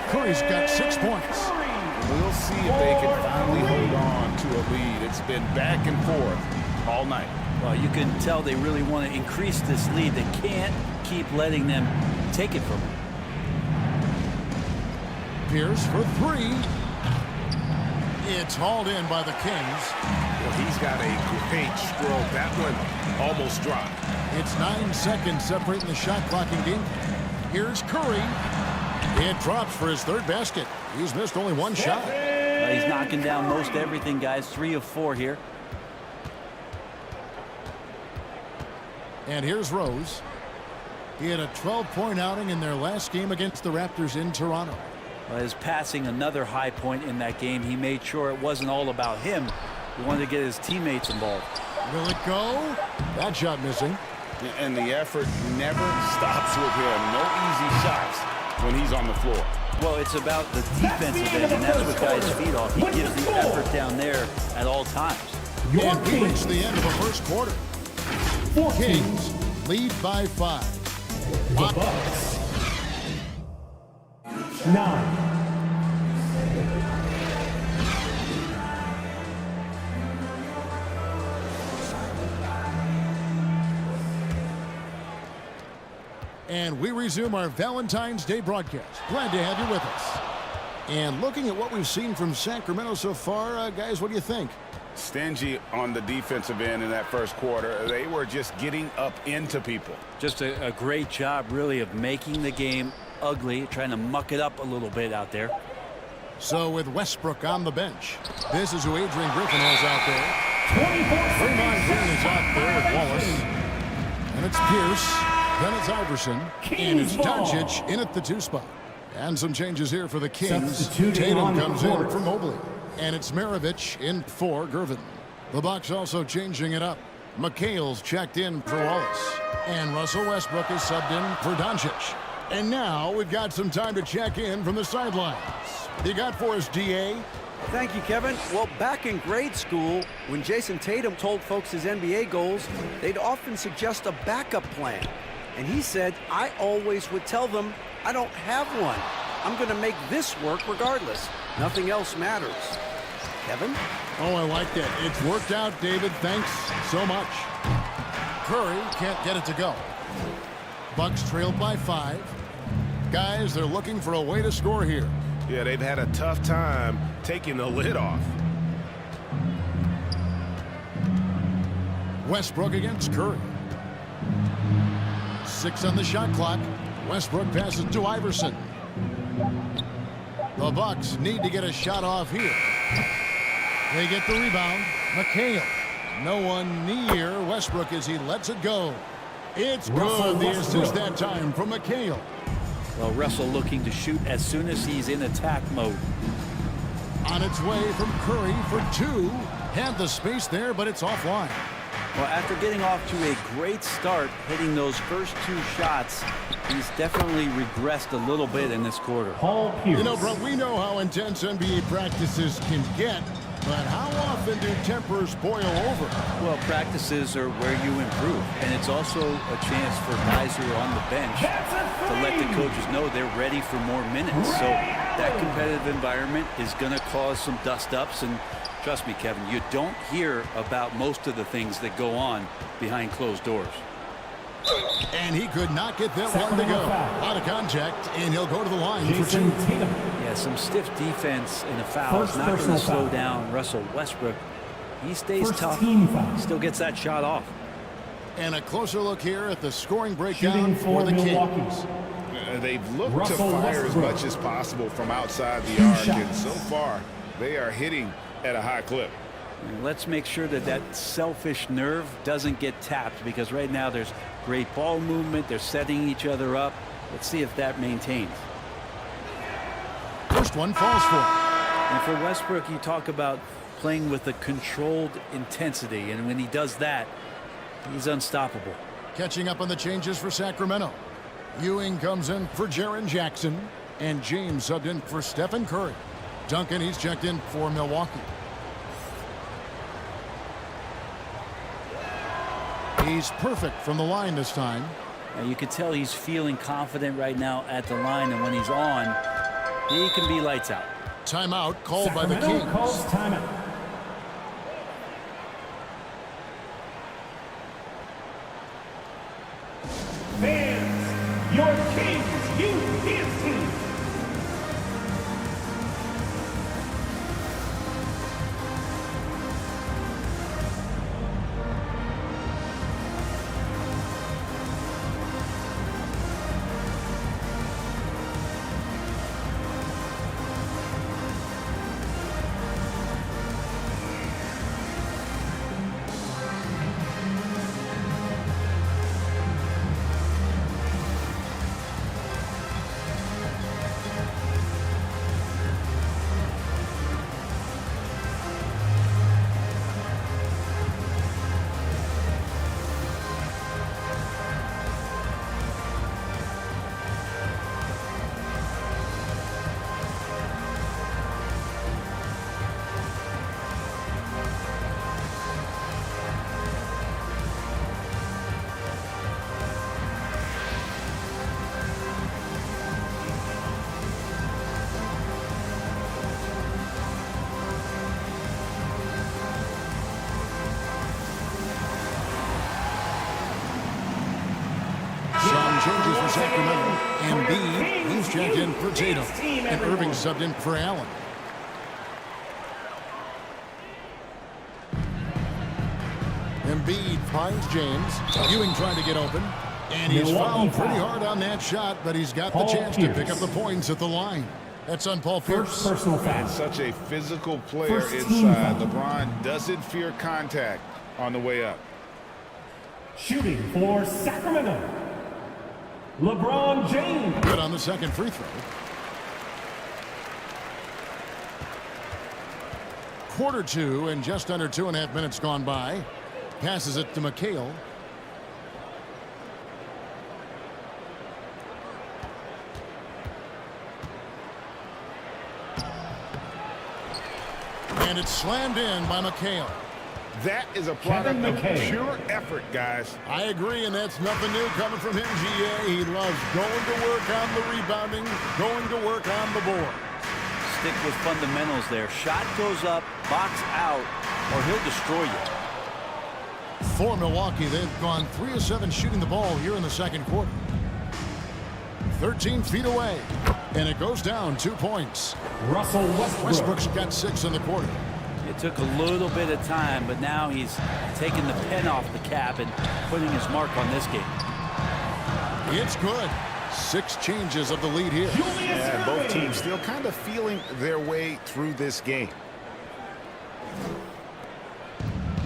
Curry's got 6 points. We'll see if they can finally hold on to a lead. It's been back and forth all night. Well, you can tell they really want to increase this lead. They can't keep letting them take it from them. Pierce for 3. It's hauled in by the Kings. Well, he's got a great stroke. That one almost dropped. It's 9 seconds separating the shot clocking game. Here's Curry. It drops for his 3rd basket. He's missed only 1 shot. He's knocking down most everything, guys. 3 of 4 here. And here's Rose. He had a 12-point outing in their last game against the Raptors in Toronto. His passing, another high point in that game. He made sure it wasn't all about him. He wanted to get his teammates involved. Will it go? That shot missing. And the effort never stops with him. No easy shots when he's on the floor. Well, it's about the defensive end, and that's what guys feed off. He gives the effort down there at all times. And we reach the end of the first quarter. Kings lead by 5. The Bucks 9. And we resume our Valentine's Day broadcast. Glad to have you with us. And looking at what we've seen from Sacramento so far, guys, what do you think? Stingy on the defensive end in that first quarter. They were just getting up into people. Just a great job, really, of making the game ugly, trying to muck it up a little bit out there. So with Westbrook on the bench, this is who Adrian Griffin has out there. Draymond Green is out there with Wallace. And it's Pierce. Then it's Iverson. And it's Doncic in at the 2 spot. And some changes here for the Kings. Tatum comes in for Mobley. And it's Maravich in for Gervin. The Bucks also changing it up. McHale's checked in for Wallace. And Russell Westbrook is subbed in for Doncic. And now we've got some time to check in from the sidelines. You got for us, D.A.? Thank you, Kevin. Well, back in grade school, when Jason Tatum told folks his NBA goals, they'd often suggest a backup plan. And he said, I always would tell them, I don't have one. I'm going to make this work regardless. Nothing else matters. Kevin? Oh, I like that. It's worked out, David. Thanks so much. Curry can't get it to go. Bucks trailed by 5. Guys, they're looking for a way to score here. Yeah, they've had a tough time taking the lid off. Westbrook against Curry. 6 on the shot clock. Westbrook passes to Iverson. The Bucks need to get a shot off here. They get the rebound. McHale. No one near Westbrook as he lets it go. It's good. The assist that time from McHale. Well, Russell looking to shoot as soon as he's in attack mode. On its way from Curry for 2. Had the space there, but it's offline. Well, after getting off to a great start, hitting those first 2 shots, he's definitely regressed a little bit in this quarter. You know, bro, we know how intense NBA practices can get, but how often do tempers boil over? Well, practices are where you improve, and it's also a chance for guys who are on the bench to let the coaches know they're ready for more minutes. So that competitive environment is going to cause some dust-ups, and trust me, Kevin, you don't hear about most of the things that go on behind closed doors. And he could not get that one to go. Out of contact, and he'll go to the line for 2. Yeah, some stiff defense and a foul is not going to slow down Russell Westbrook. He stays tough, still gets that shot off. And a closer look here at the scoring breakdown for the Kings. They've looked to fire as much as possible from outside the arc, and so far they are hitting at a high clip. Let's make sure that that selfish nerve doesn't get tapped, because right now there's great ball movement. They're setting each other up. Let's see if that maintains. First one falls for him. And for Westbrook, you talk about playing with a controlled intensity, and when he does that, he's unstoppable. Catching up on the changes for Sacramento. Ewing comes in for Jaren Jackson, and James subbed in for Stephen Curry. Duncan, he's checked in for Milwaukee. He's perfect from the line this time. Now you can tell he's feeling confident right now at the line, and when he's on, he can be lights out. Timeout called by the Kings. Calls timeout. Fans, your Kings youth dance team. Some changes for Sacramento. Embiid, he's checked in for Tatum. And Irving subbed in for Allen. Embiid finds James. Ewing trying to get open. And he's fouled pretty hard on that shot, but he's got the chance to pick up the points at the line. That's on Paul Pierce. Personal foul. And such a physical player inside. LeBron doesn't fear contact on the way up. Shooting for Sacramento, LeBron James. Good on the second free throw. Quarter two, and just under 2.5 minutes gone by. Passes it to McHale. And it's slammed in by McHale. That is a product of pure effort, guys. I agree, and that's nothing new coming from him, GA. He loves going to work on the rebounding, going to work on the board. Stick with fundamentals there. Shot goes up, box out, or he'll destroy you. For Milwaukee, they've gone 3 of 7 shooting the ball here in the second quarter. 13 feet away, and it goes down 2 points. Russell Westbrook. Westbrook's got 6 in the quarter. It took a little bit of time, but now he's taking the pen off the cap and putting his mark on this game. It's good. 6 changes of the lead here. And both teams still kind of feeling their way through this game.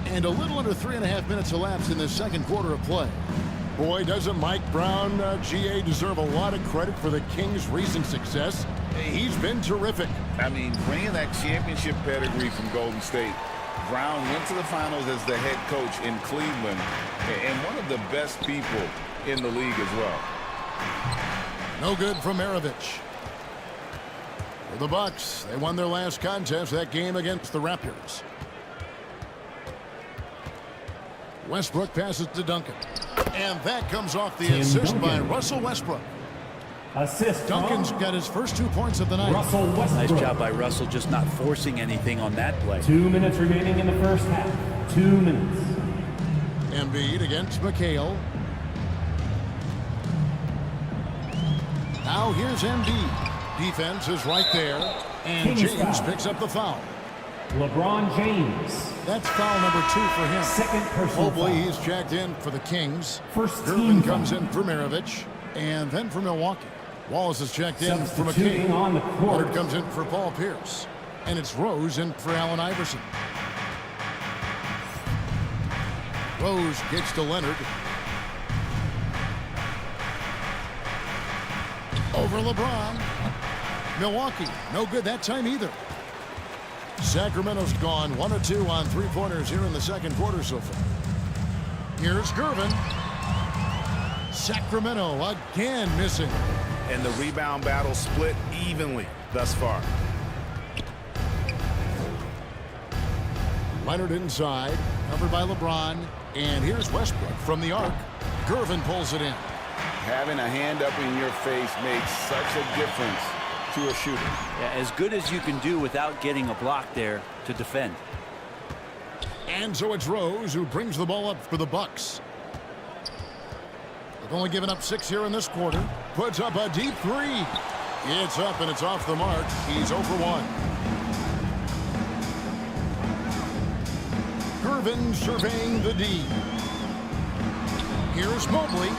And a little under 3.5 minutes elapsed in the second quarter of play. Boy, doesn't Mike Brown, GA, deserve a lot of credit for the Kings' recent success. He's been terrific. I mean, bringing that championship pedigree from Golden State, Brown went to the finals as the head coach in Cleveland, and one of the best people in the league as well. No good from Maravich. For the Bucks, they won their last contest, that game against the Raptors. Westbrook passes to Duncan. And that comes off the assist by Russell Westbrook. Assist. Duncan's got his first 2 points of the night. Russell Westbrook. Nice job by Russell, just not forcing anything on that play. 2 minutes remaining in the first half. 2 minutes. Embiid against McHale. Now here's Embiid. Defense is right there. And Kings James foul. picks up the foul. LeBron James. That's foul number 2 for him. Second personal Hopefully foul. he's checked in for the Kings. First Irvin team comes foul. in for Maravich. And then for Milwaukee. Wallace is checked in for Substituting McCabe. on the court. Leonard comes in for Paul Pierce. And it's Rose in for Allen Iverson. Rose gets to Leonard. Over LeBron. Milwaukee, no good that time either. Sacramento's gone 1 of 2 on three-pointers here in the second quarter so far. Here's Gervin. Sacramento again missing. And the rebound battle split evenly thus far. Leonard inside, covered by LeBron. And here's Westbrook from the arc. Gervin pulls it in. Having a hand up in your face makes such a difference to a shooter. Yeah, as good as you can do without getting a block there to defend. And so it's Rose who brings the ball up for the Bucks. They've only given up 6 here in this quarter. Puts up a deep three. It's up and it's off the mark. He's 0 for 1. Gervin surveying the D. Here's Mobley.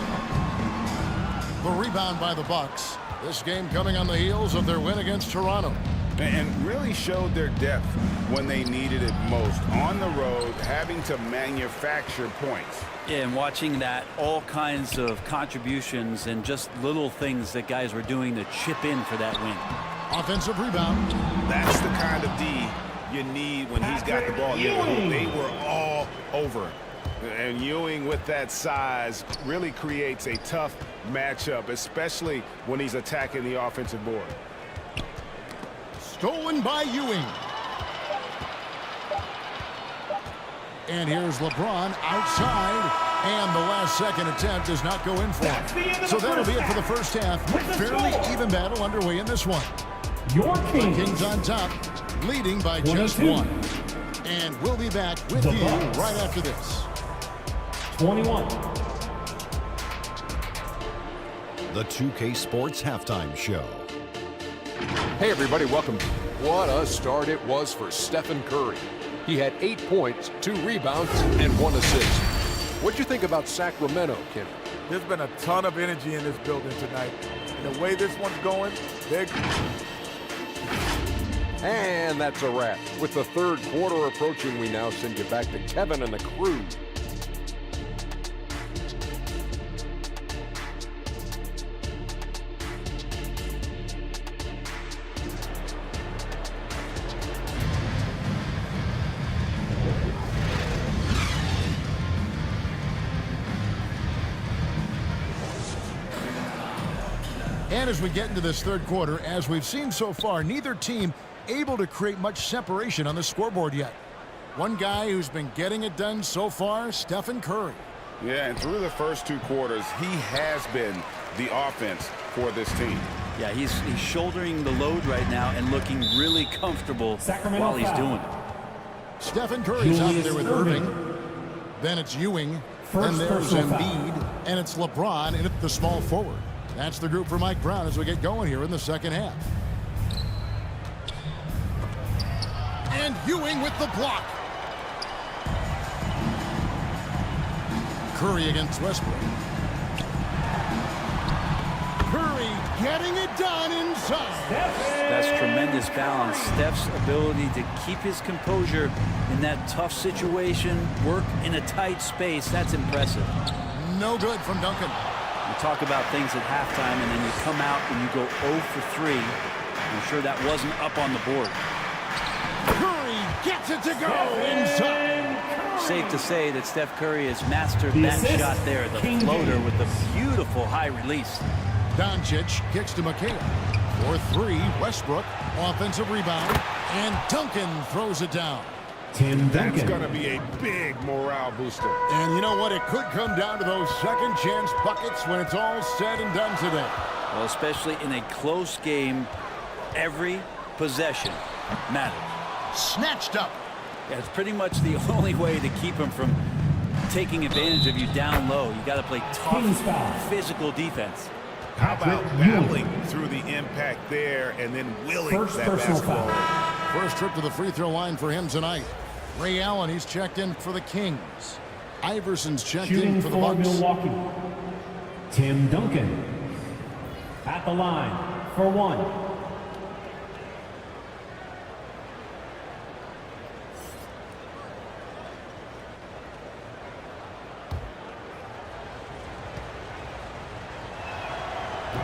The rebound by the Bucks. This game coming on the heels of their win against Toronto. And really showed their depth when they needed it most. On the road, having to manufacture points. Yeah, and watching that, all kinds of contributions and just little things that guys were doing to chip in for that win. Offensive rebound. That's the kind of D you need when he's got the ball. They were all over him. And Ewing with that size really creates a tough matchup, especially when he's attacking the offensive board. Stolen by Ewing. And here's LeBron outside. And the last second attempt does not go in for him. So that'll be it for the first half. Fairly even battle underway in this one. Your Kings on top, leading by just 1. And we'll be back with you right after this. 21. The 2K Sports Halftime Show. Hey everybody, welcome. What a start it was for Stephen Curry. He had 8 points, 2 rebounds, and 1 assist. What'd you think about Sacramento, Kenny? There's been a ton of energy in this building tonight. And the way this one's going, they're... And that's a wrap. With the third quarter approaching, we now send you back to Kevin and the crew. And as we get into this third quarter, as we've seen so far, neither team able to create much separation on the scoreboard yet. One guy who's been getting it done so far, Stephen Curry. Yeah, and through the first 2 quarters, he has been the offense for this team. Yeah, he's shouldering the load right now and looking really comfortable while he's doing it. Stephen Curry's out there with Irving. Then it's Ewing. Then there's Embiid. And it's LeBron and the small forward. That's the group for Mike Brown as we get going here in the second half. And Ewing with the block. Curry against Westbrook. Curry getting it done inside. That's tremendous balance. Steph's ability to keep his composure in that tough situation, work in a tight space, that's impressive. No good from Duncan. You talk about things at halftime, and then you come out and you go 0 for 3. I'm sure that wasn't up on the board. Curry gets it to go inside. Safe to say that Steph Curry has mastered that shot there, the floater with the beautiful high release. Doncic kicks to McHale. For 3, Westbrook, offensive rebound, and Duncan throws it down. That's going to be a big morale booster. And you know what? It could come down to those second chance buckets when it's all said and done today. Well, especially in a close game, every possession matters. Snatched up. Yeah, it's pretty much the only way to keep him from taking advantage of you down low. You got to play tough, physical defense. How about battling through the impact there and then willing that basketball? First trip to the free throw line for him tonight. Ray Allen, he's checked in for the Kings. Iverson's checked in for the Bucks. Milwaukee. Tim Duncan at the line for 1.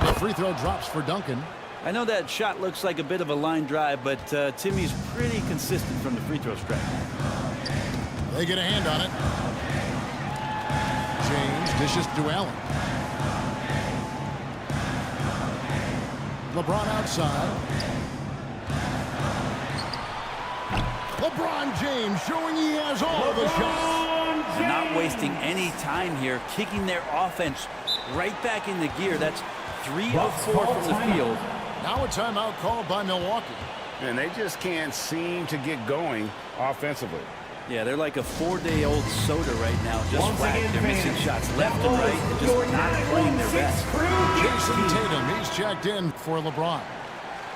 The free throw drops for Duncan. I know that shot looks like a bit of a line drive, but Timmy's pretty consistent from the free throw stretch. They get a hand on it. James dishes to Allen. LeBron outside. LeBron James showing he has all the shots. Not wasting any time here, kicking their offense right back into gear. That's 3 of 4 from the field. Now a timeout called by Milwaukee. And they just can't seem to get going offensively. Yeah, they're like a 4-day-old soda right now, just whacked. They're missing shots left and right and just not playing their best. Jason Tatum, he's checked in for LeBron.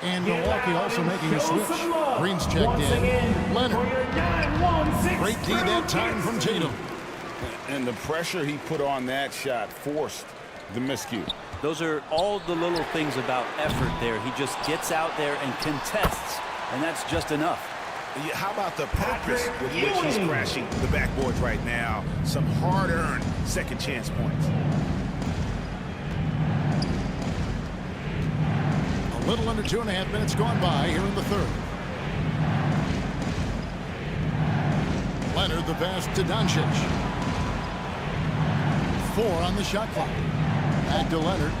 And Milwaukee also making a switch. Green's checked in. Leonard. Great D that time from Tatum. And the pressure he put on that shot forced the miscue. Those are all the little things about effort there. He just gets out there and contests, and that's just enough. Yeah, how about the purpose with which he's crashing the backboards right now? Some hard-earned second chance points. A little under 2.5 minutes gone by here in the third. Leonard the pass to Doncic. 4 on the shot clock. Back to Leonard.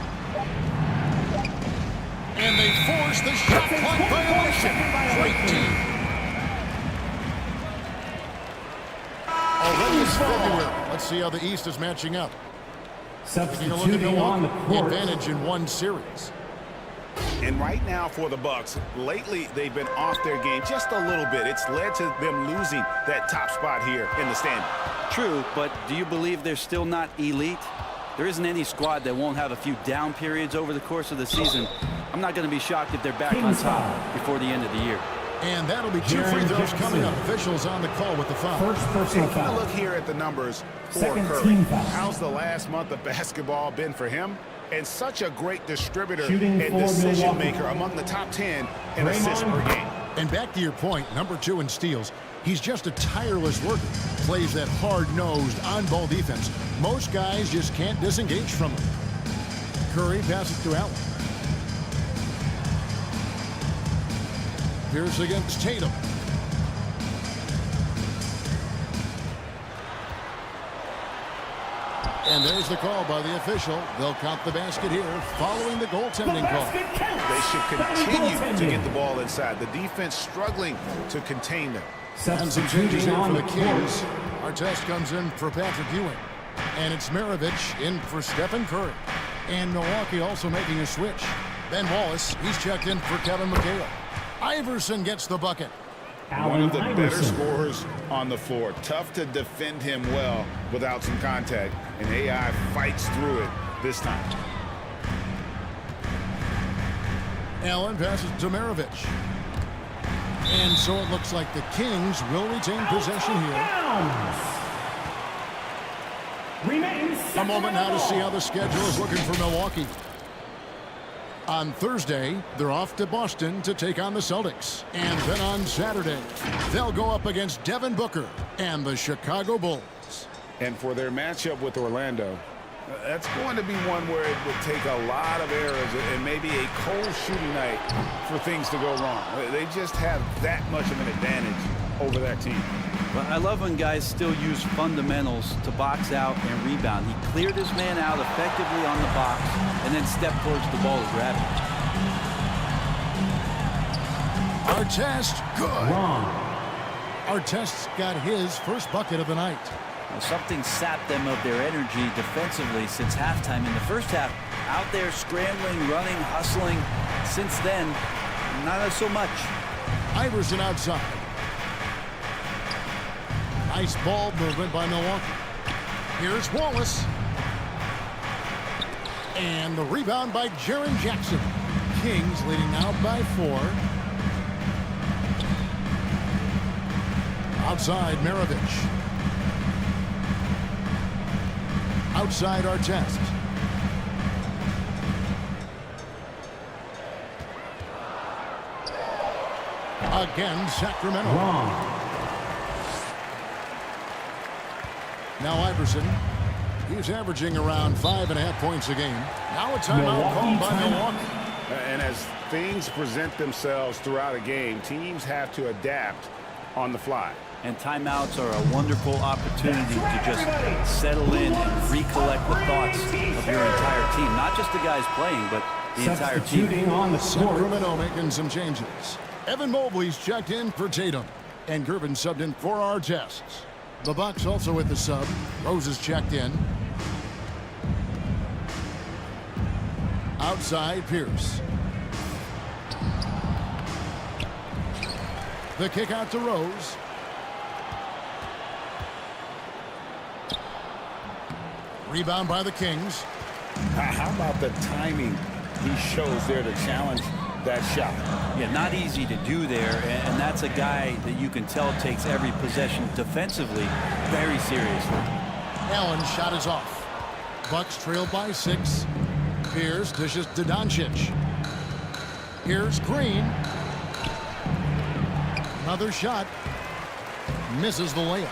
And they force the shot clock violation. Great team. Already it's February. Let's see how the East is matching up. Taking a look at Milwaukee. The advantage in 1 series. And right now for the Bucks, lately they've been off their game just a little bit. It's led to them losing that top spot here in the standing. True, but do you believe they're still not elite? There isn't any squad that won't have a few down periods over the course of the season. I'm not going to be shocked if they're back on top before the end of the year. And that'll be 2 free throws coming up. Officials on the call with the foul. First personal foul. Look here at the numbers for Curry. How's the last month of basketball been for him? And such a great distributor and decision maker among the top 10 in assists per game. And back to your point, number 2 in steals. He's just a tireless worker. Plays that hard-nosed, on-ball defense. Most guys just can't disengage from him. Curry passes to Allen. Pierce against Tatum. And there's the call by the official. They'll count the basket here following the goaltending call. They should continue to get the ball inside. The defense struggling to contain them. And some changes in for the Kings. Artest comes in for Patrick Ewing. And it's Maravich in for Stephen Curry. And Milwaukee also making a switch. Ben Wallace, he's checked in for Kevin McHale. Iverson gets the bucket. One of the better scorers on the floor. Tough to defend him well without some contact. And AI fights through it this time. Allen passes to Maravich. And so it looks like the Kings will retain possession here. A moment now to see how the schedule is looking for Milwaukee. On Thursday, they're off to Boston to take on the Celtics. And then on Saturday, they'll go up against Devin Booker and the Chicago Bulls. And for their matchup with Orlando, that's going to be one where it would take a lot of errors and maybe a cold shooting night for things to go wrong. They just have that much of an advantage over that team. But I love when guys still use fundamentals to box out and rebound. He cleared his man out effectively on the box and then stepped towards the ball to grab it. Artest, good. Artest's got his first bucket of the night. Well, something sapped them of their energy defensively since halftime. In the first half, out there scrambling, running, hustling. Since then, not so much. Iverson outside. Nice ball movement by Milwaukee. Here's Wallace. And the rebound by Jaren Jackson. Kings leading now by 4. Outside Maravich. Outside Artest. Again, Sacramento. Now Iverson. He's averaging around 5.5 points a game. Now a timeout called by Milwaukee. And as things present themselves throughout a game, teams have to adapt on the fly. And timeouts are a wonderful opportunity to just settle in and recollect the thoughts of your entire team. Not just the guys playing, but the entire team. On the Sacramento making some changes. Evan Mobley's checked in for Tatum, and Gervin subbed in for Artest. The Bucks also with the sub. Rose is checked in. Outside, Pierce. The kick out to Rose. Rebound by the Kings. How about the timing he shows there to challenge that shot? Yeah, not easy to do there, and that's a guy that you can tell takes every possession defensively very seriously. Allen's shot is off. Bucks trailed by 6. Pierce dishes to Doncic. Here's Green. Another shot. Misses the layup.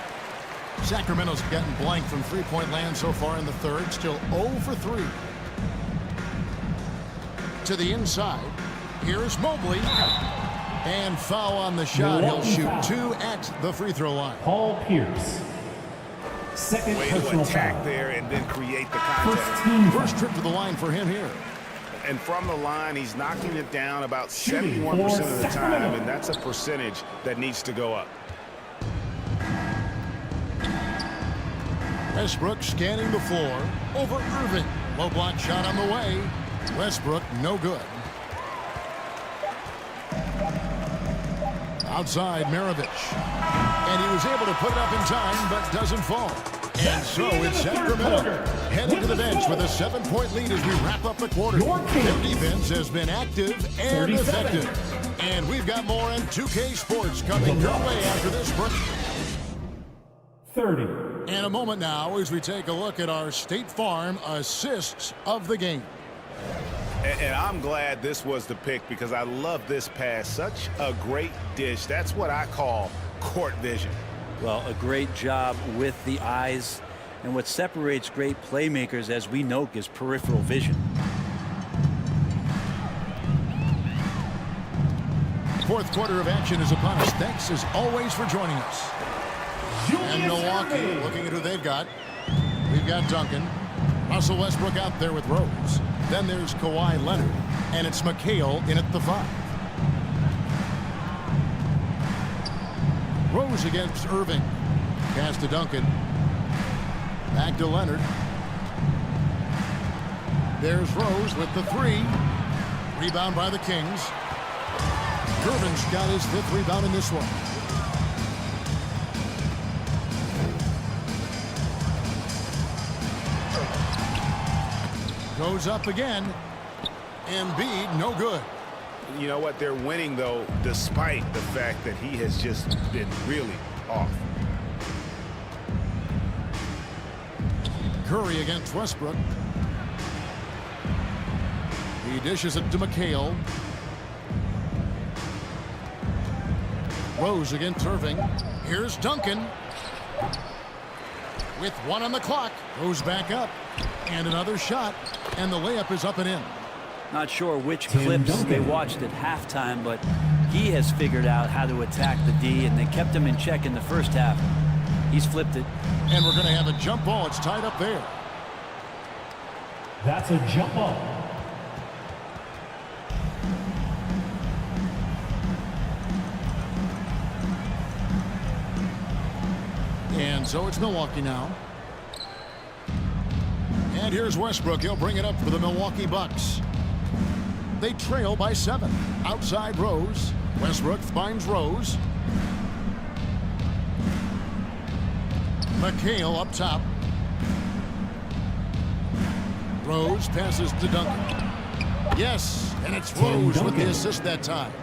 Sacramento's getting blank from three-point land so far in the third. Still 0 for 3. To the inside. Here's Mobley. And foul on the shot. He'll shoot 2 at the free throw line. Paul Pierce. Second way personal to attack foul. there and then create the contact. First trip to the line for him here. And from the line, he's knocking it down about 71% of the time, and that's a percentage that needs to go up. Westbrook scanning the floor. Over Irving. Low block shot on the way. Westbrook, no good. Outside, Maravich. And he was able to put it up in time, but doesn't fall. And so it's Sacramento heading to the bench with a 7-point lead as we wrap up the quarter. Their defense has been active and effective. And we've got more on 2K Sports coming your way after this break. 30. And a moment now as we take a look at our State Farm assists of the game. And I'm glad this was the pick because I love this pass. Such a great dish. That's what I call court vision. Well, a great job with the eyes. And what separates great playmakers, as we know, is peripheral vision. Fourth quarter of action is upon us. Thanks as always for joining us. And Milwaukee looking at who they've got. We've got Duncan. Russell Westbrook out there with Rose. Then there's Kawhi Leonard. And it's McHale in at the 5. Rose against Irving. Pass to Duncan. Back to Leonard. There's Rose with the 3. Rebound by the Kings. Gervin's got his 5th rebound in this one. Goes up again. Embiid, no good. You know what? They're winning, though, despite the fact that he has just been really off. Curry against Westbrook. He dishes it to McHale. Rose against Irving. Here's Duncan. With 1 on the clock. Goes back up. And another shot. And the layup is up and in. Not sure which clips they watched at halftime, but he has figured out how to attack the D, and they kept him in check in the first half. He's flipped it. And we're going to have a jump ball. It's tied up there. That's a jump ball. And so it's Milwaukee now. And here's Westbrook. He'll bring it up for the Milwaukee Bucks. They trail by 7. Outside Rose. Westbrook finds Rose. McHale up top. Rose passes to Duncan. Yes, and it's Rose with the assist that time.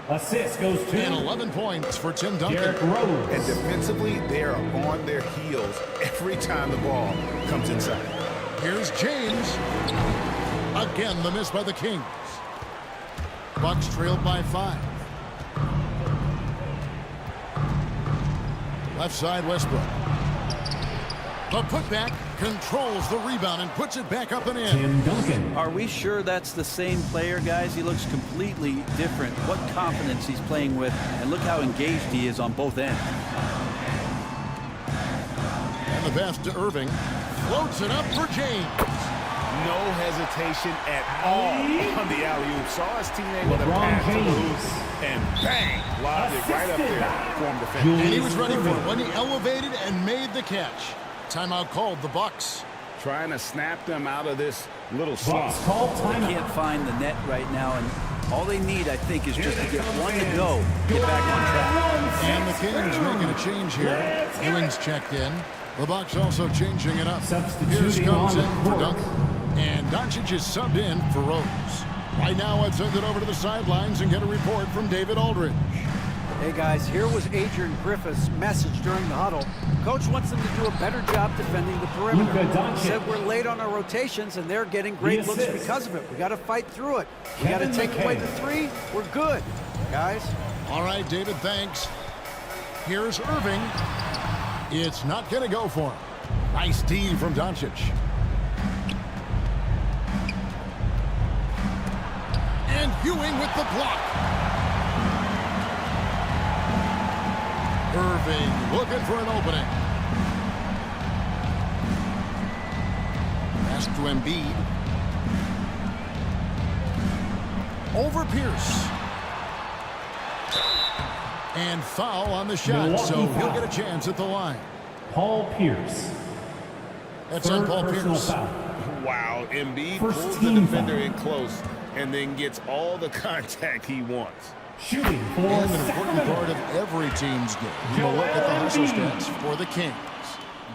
Assist goes to and 11 points for Tim Duncan. Derrick Rose. And defensively, they are on their heels every time the ball comes inside. Here's James. Again, the miss by the Kings. Bucks trailed by 5. Left side, Westbrook. The putback. controls the rebound and puts it back up and in. Tim Duncan. Are we sure that's the same player, guys? He looks completely different. What confidence he's playing with, and look how engaged he is on both ends. And the pass to Irving. Floats it up for James. No hesitation at all on the alley-oop. Saw his teammate with a pass to the hoop, and bang, lobbed it right up there for him to finish. And he was ready for it when he elevated and made the catch. Timeout called, the Bucks. Trying to snap them out of this little slump. They can't find the net right now, and all they need, I think, is just to get one to go, get back on track. And the Kings making a change here. Ewing's checked in. The Bucks also changing it up. Pierce comes in for Duncan. And Doncic is subbed in for Rose. Right now, I'd send it over to the sidelines and get a report from David Aldridge. Hey, guys, here was Adrian Griffith's message during the huddle. Coach wants them to do a better job defending the perimeter. He said we're late on our rotations, and they're getting great looks because of it. We got to fight through it. We got to take away the three. We're good, guys. All right, David, thanks. Here's Irving. It's not going to go for him. Nice D from Doncic. And Ewing with the block. Irving looking for an opening. Pass to Embiid. Over Pierce. And foul on the shot, so he'll get a chance at the line. Paul Pierce. That's on Paul Pierce. Wow, Embiid pulls the defender in close and then gets all the contact he wants. Shooting for and an important part of every team's game. We'll look at the hustle stats for the Kings.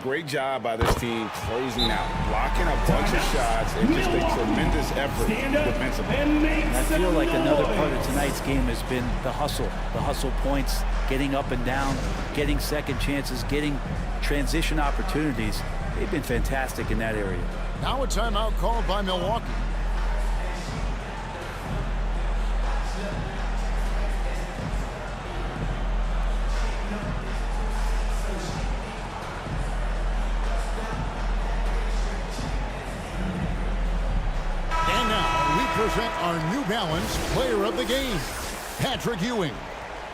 Great job by this team closing out, blocking a bunch of shots, and just a tremendous effort defensively. I feel like another part of tonight's game has been the hustle points, getting up and down, getting second chances, getting transition opportunities. They've been fantastic in that area. Now a timeout called by Milwaukee. Present our New Balance player of the game, Patrick Ewing.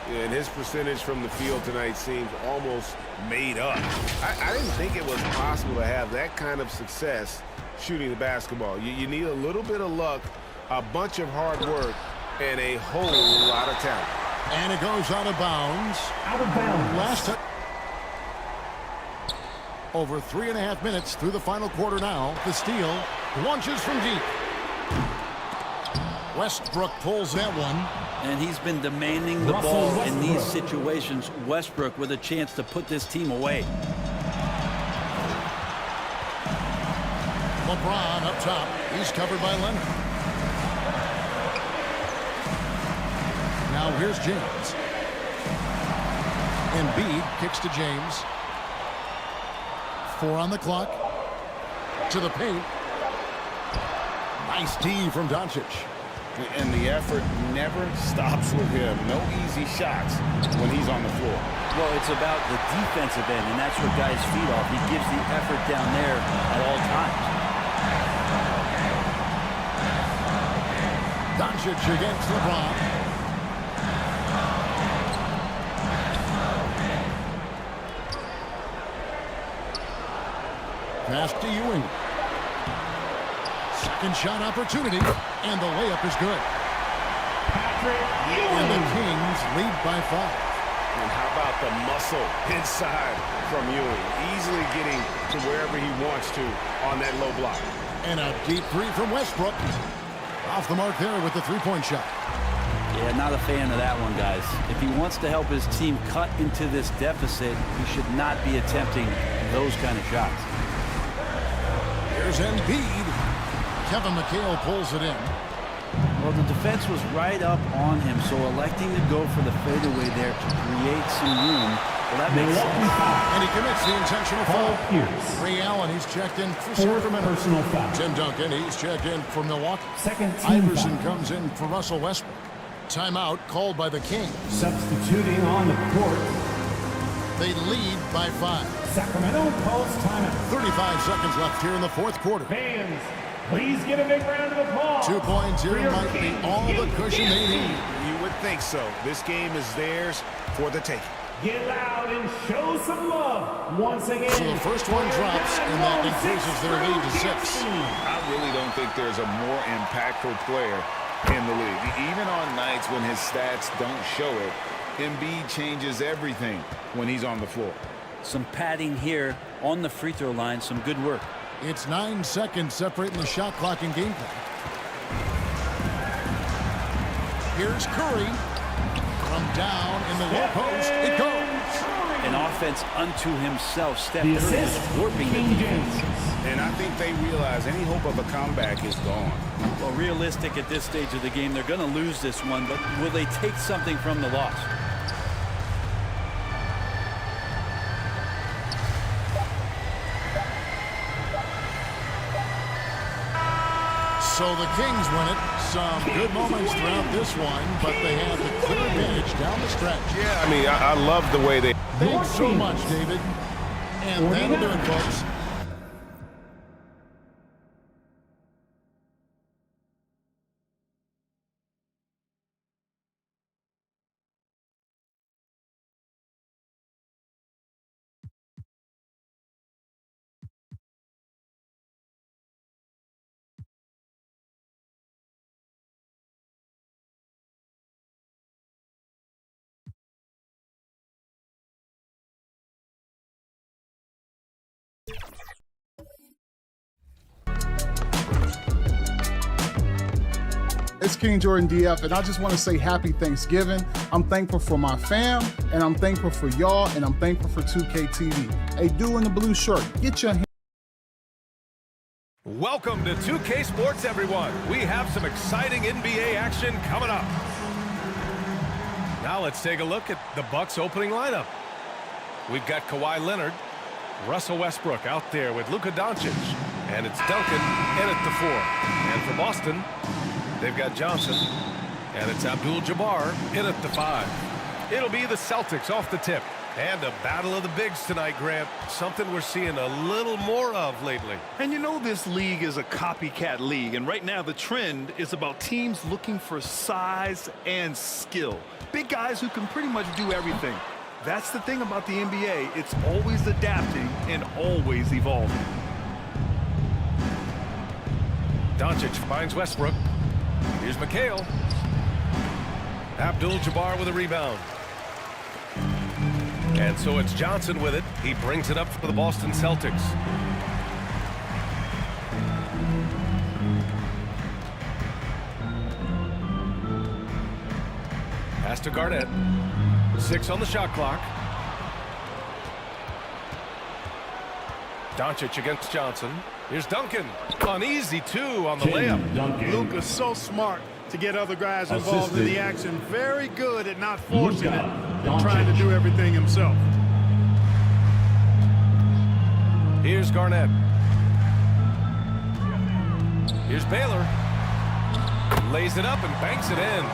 And his percentage from the field tonight seems almost made up. I didn't think it was possible to have that kind of success shooting the basketball. You need a little bit of luck, a bunch of hard work, and a whole lot of talent. And it goes out of bounds. Out of bounds. Last time. Over 3.5 minutes through the final quarter now. The steal launches from deep. Westbrook pulls that one. And he's been demanding the ball in these situations. Westbrook with a chance to put this team away. LeBron up top. He's covered by Leonard. Now here's James. Embiid kicks to James. 4 on the clock. To the paint. Nice D from Doncic. And the effort never stops with him. No easy shots when he's on the floor. Well, it's about the defensive end, and that's what guys feed off. He gives the effort down there at all times. Doncic against LeBron. Pass to Ewing. Second shot opportunity, and the layup is good. And the Kings lead by 5. And how about the muscle inside from Ewing, easily getting to wherever he wants to on that low block. And a deep 3 from Westbrook. Off the mark there with the three-point shot. Yeah, not a fan of that one, guys. If he wants to help his team cut into this deficit, he should not be attempting those kind of shots. Here's Embiid. Kevin McHale pulls it in. Well, the defense was right up on him, so electing to go for the fadeaway there to create some room, well, that makes sense. And he commits the intentional foul. Ray Allen, he's checked in for Sacramento. Personal foul. Tim Duncan, he's checked in for Milwaukee. Second team Iverson foul. comes in for Russell Westbrook. Timeout called by the Kings. Substituting on the court. They lead by 5. Sacramento calls timeout. 35 seconds left here in the fourth quarter. Fans, please give a big round of applause. 2 points here might be all the cushion they need. You would think so. This game is theirs for the taking. Get loud and show some love once again. So the first one drops, and that increases their lead to 6. I really don't think there's a more impactful player in the league. Even on nights when his stats don't show it, Embiid changes everything when he's on the floor. Some padding here on the free throw line. Some good work. It's 9 seconds separating the shot clock and game clock. Here's Curry. From down in the low post, it goes. An offense unto himself. Steph Curry is warping the defense. And I think they realize any hope of a comeback is gone. Well, realistic at this stage of the game, they're going to lose this one, but will they take something from the loss? So the Kings win it. Some good moments throughout this one, but they have the clear advantage down the stretch. Yeah, I mean, I love the way they... Thanks so much, David. And that'll do it, folks. It's King Jordan DF, and I just want to say happy Thanksgiving. I'm thankful for my fam, and I'm thankful for y'all, and I'm thankful for 2K TV. Hey, dude in the blue shirt, get your hand. Welcome to 2K Sports, everyone. We have some exciting NBA action coming up. Now let's take a look at the Bucks opening lineup. We've got Kawhi Leonard, Russell Westbrook out there with Luka Doncic, and it's Duncan in at the 4. And for Boston, they've got Johnson, and it's Abdul-Jabbar in at the 5. It'll be the Celtics off the tip. And a battle of the bigs tonight, Grant. Something we're seeing a little more of lately. And you know this league is a copycat league, and right now the trend is about teams looking for size and skill. Big guys who can pretty much do everything. That's the thing about the NBA. It's always adapting and always evolving. Doncic finds Westbrook. Here's McHale. Abdul-Jabbar with a rebound. And so it's Johnson with it. He brings it up for the Boston Celtics. Pass to Garnett. 6 on the shot clock. Doncic against Johnson. Here's Duncan. An easy 2 on the layup. Luka's so smart to get other guys involved in the action. Very good at not forcing it and trying to do everything himself. Here's Garnett. Here's Baylor. Lays it up and banks it in.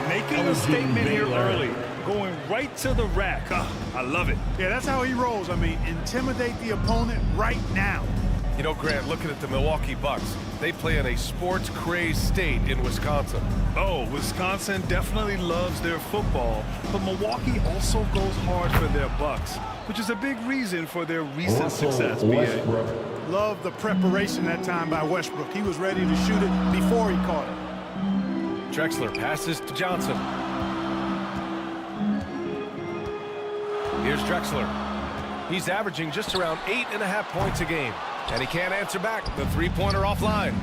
Making a statement here early. Going right to the rack. I love it. Yeah, that's how he rolls. I mean, intimidate the opponent right now. You know, Grant, looking at the Milwaukee Bucks, they play in a sports-crazed state in Wisconsin. Oh, Wisconsin definitely loves their football, but Milwaukee also goes hard for their Bucks, which is a big reason for their recent success, BA. Love the preparation that time by Westbrook. He was ready to shoot it before he caught it. Drexler passes to Johnson. Here's Drexler. He's averaging just around 8.5 points a game. And he can't answer back. The three-pointer offline.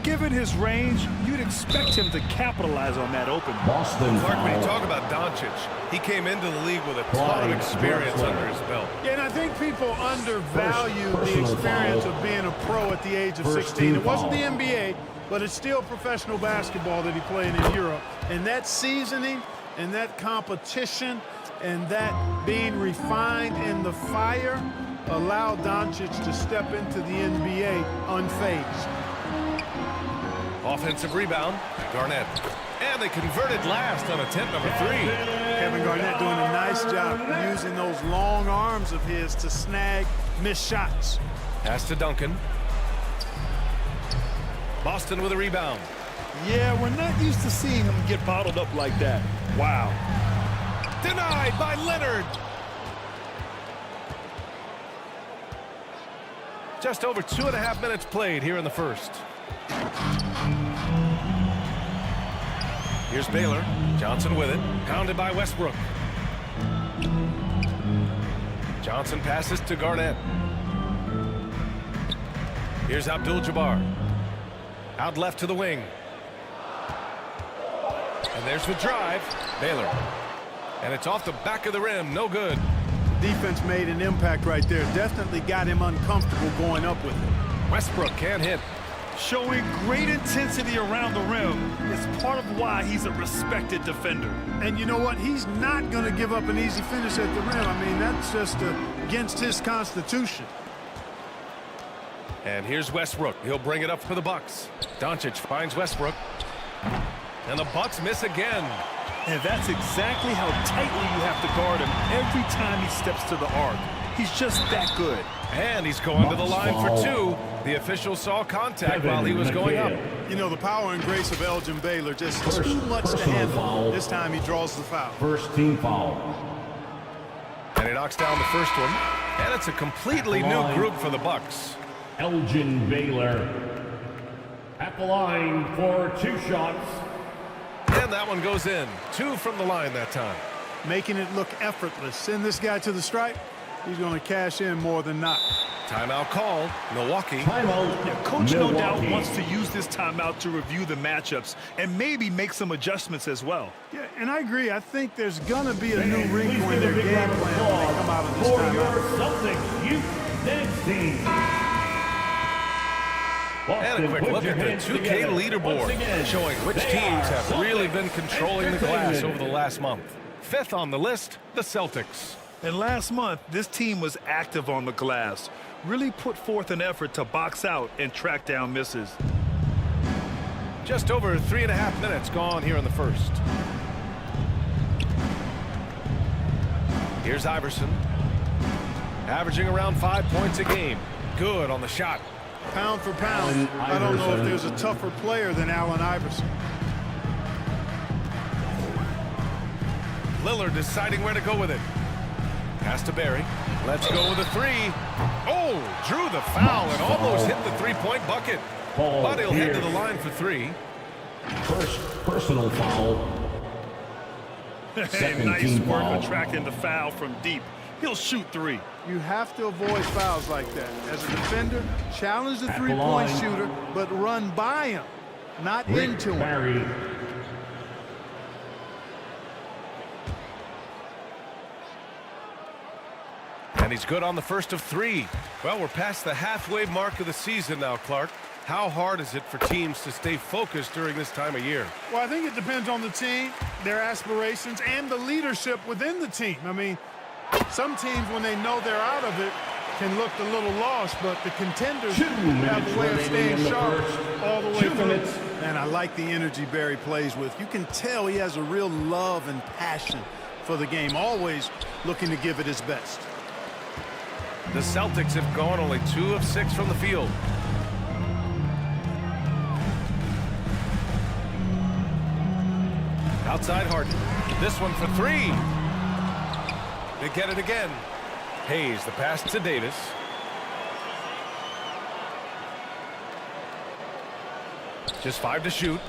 Given his range, you'd expect him to capitalize on that open. Clark, when you talk about Doncic, he came into the league with a ton of experience under his belt. Yeah, and I think people undervalue the experience of being a pro at the age of 16. It wasn't the NBA, but it's still professional basketball that he played in Europe. And that seasoning and that competition and that being refined in the fire allowed Doncic to step into the NBA unfazed. Offensive rebound, Garnett. And they converted last on attempt number 3. Kevin Garnett doing a nice job using those long arms of his to snag missed shots. Pass to Duncan. Boston with a rebound. Yeah, we're not used to seeing him get bottled up like that. Wow. Denied by Leonard. Just over 2.5 minutes played here in the first. Here's Baylor. Johnson with it. Pounded by Westbrook. Johnson passes to Garnett. Here's Abdul-Jabbar. Out left to the wing. And there's the drive. Baylor. And it's off the back of the rim. No good. Defense made an impact right there. Definitely got him uncomfortable going up with it. Westbrook can't hit. Showing great intensity around the rim is part of why he's a respected defender. And you know what? He's not going to give up an easy finish at the rim. I mean, that's just against his constitution. And here's Westbrook. He'll bring it up for the Bucks. Doncic finds Westbrook. And the Bucks miss again. And that's exactly how tightly you have to guard him every time he steps to the arc. He's just that good. And he's going to the line for 2. The official saw contact while he was going up. You know, the power and grace of Elgin Baylor, just too much to handle. This time he draws the foul. First team foul. And he knocks down the first one. And it's a completely new group for the Bucks. Elgin Baylor at the line for 2 shots. And that one goes in. 2 from the line that time. Making it look effortless. Send this guy to the stripe. He's going to cash in more than not. Timeout called. Milwaukee. Timeout. Yeah, Coach no doubt wants to use this timeout to review the matchups and maybe make some adjustments as well. Yeah, and I agree. I think there's going to be a new wrinkle in their game plan when they come out of this for timeout. your Celtics youth dance team. And a quick look at the 2K leaderboard, showing which teams have really been controlling the glass over the last month. 5th on the list, the Celtics. And last month, this team was active on the glass, really put forth an effort to box out and track down misses. Just over 3.5 minutes gone here in the first. Here's Iverson, averaging around 5 points a game. Good on the shot. Pound for pound, I don't know if there's a tougher player than Allen Iverson. Lillard deciding where to go with it. Pass to Barry. Let's go with a 3. Oh, drew the foul and almost hit the 3-point bucket. But he'll head to the line for 3. First personal foul. Nice work attracting the foul from deep. He'll shoot 3. You have to avoid fouls like that. As a defender, challenge the three-point shooter, but run by him, not into him. And he's good on the first of 3. Well, we're past the halfway mark of the season now, Clark. How hard is it for teams to stay focused during this time of year? Well, I think it depends on the team, their aspirations, and the leadership within the team. I mean, some teams, when they know they're out of it, can look a little lost, but the contenders have a way of staying sharp all the way through. And I like the energy Barry plays with. You can tell he has a real love and passion for the game, always looking to give it his best. The Celtics have gone only 2 of 6 from the field. Outside Harden. This one for 3. They get it again. Hayes, the pass to Davis. Just 5 to shoot.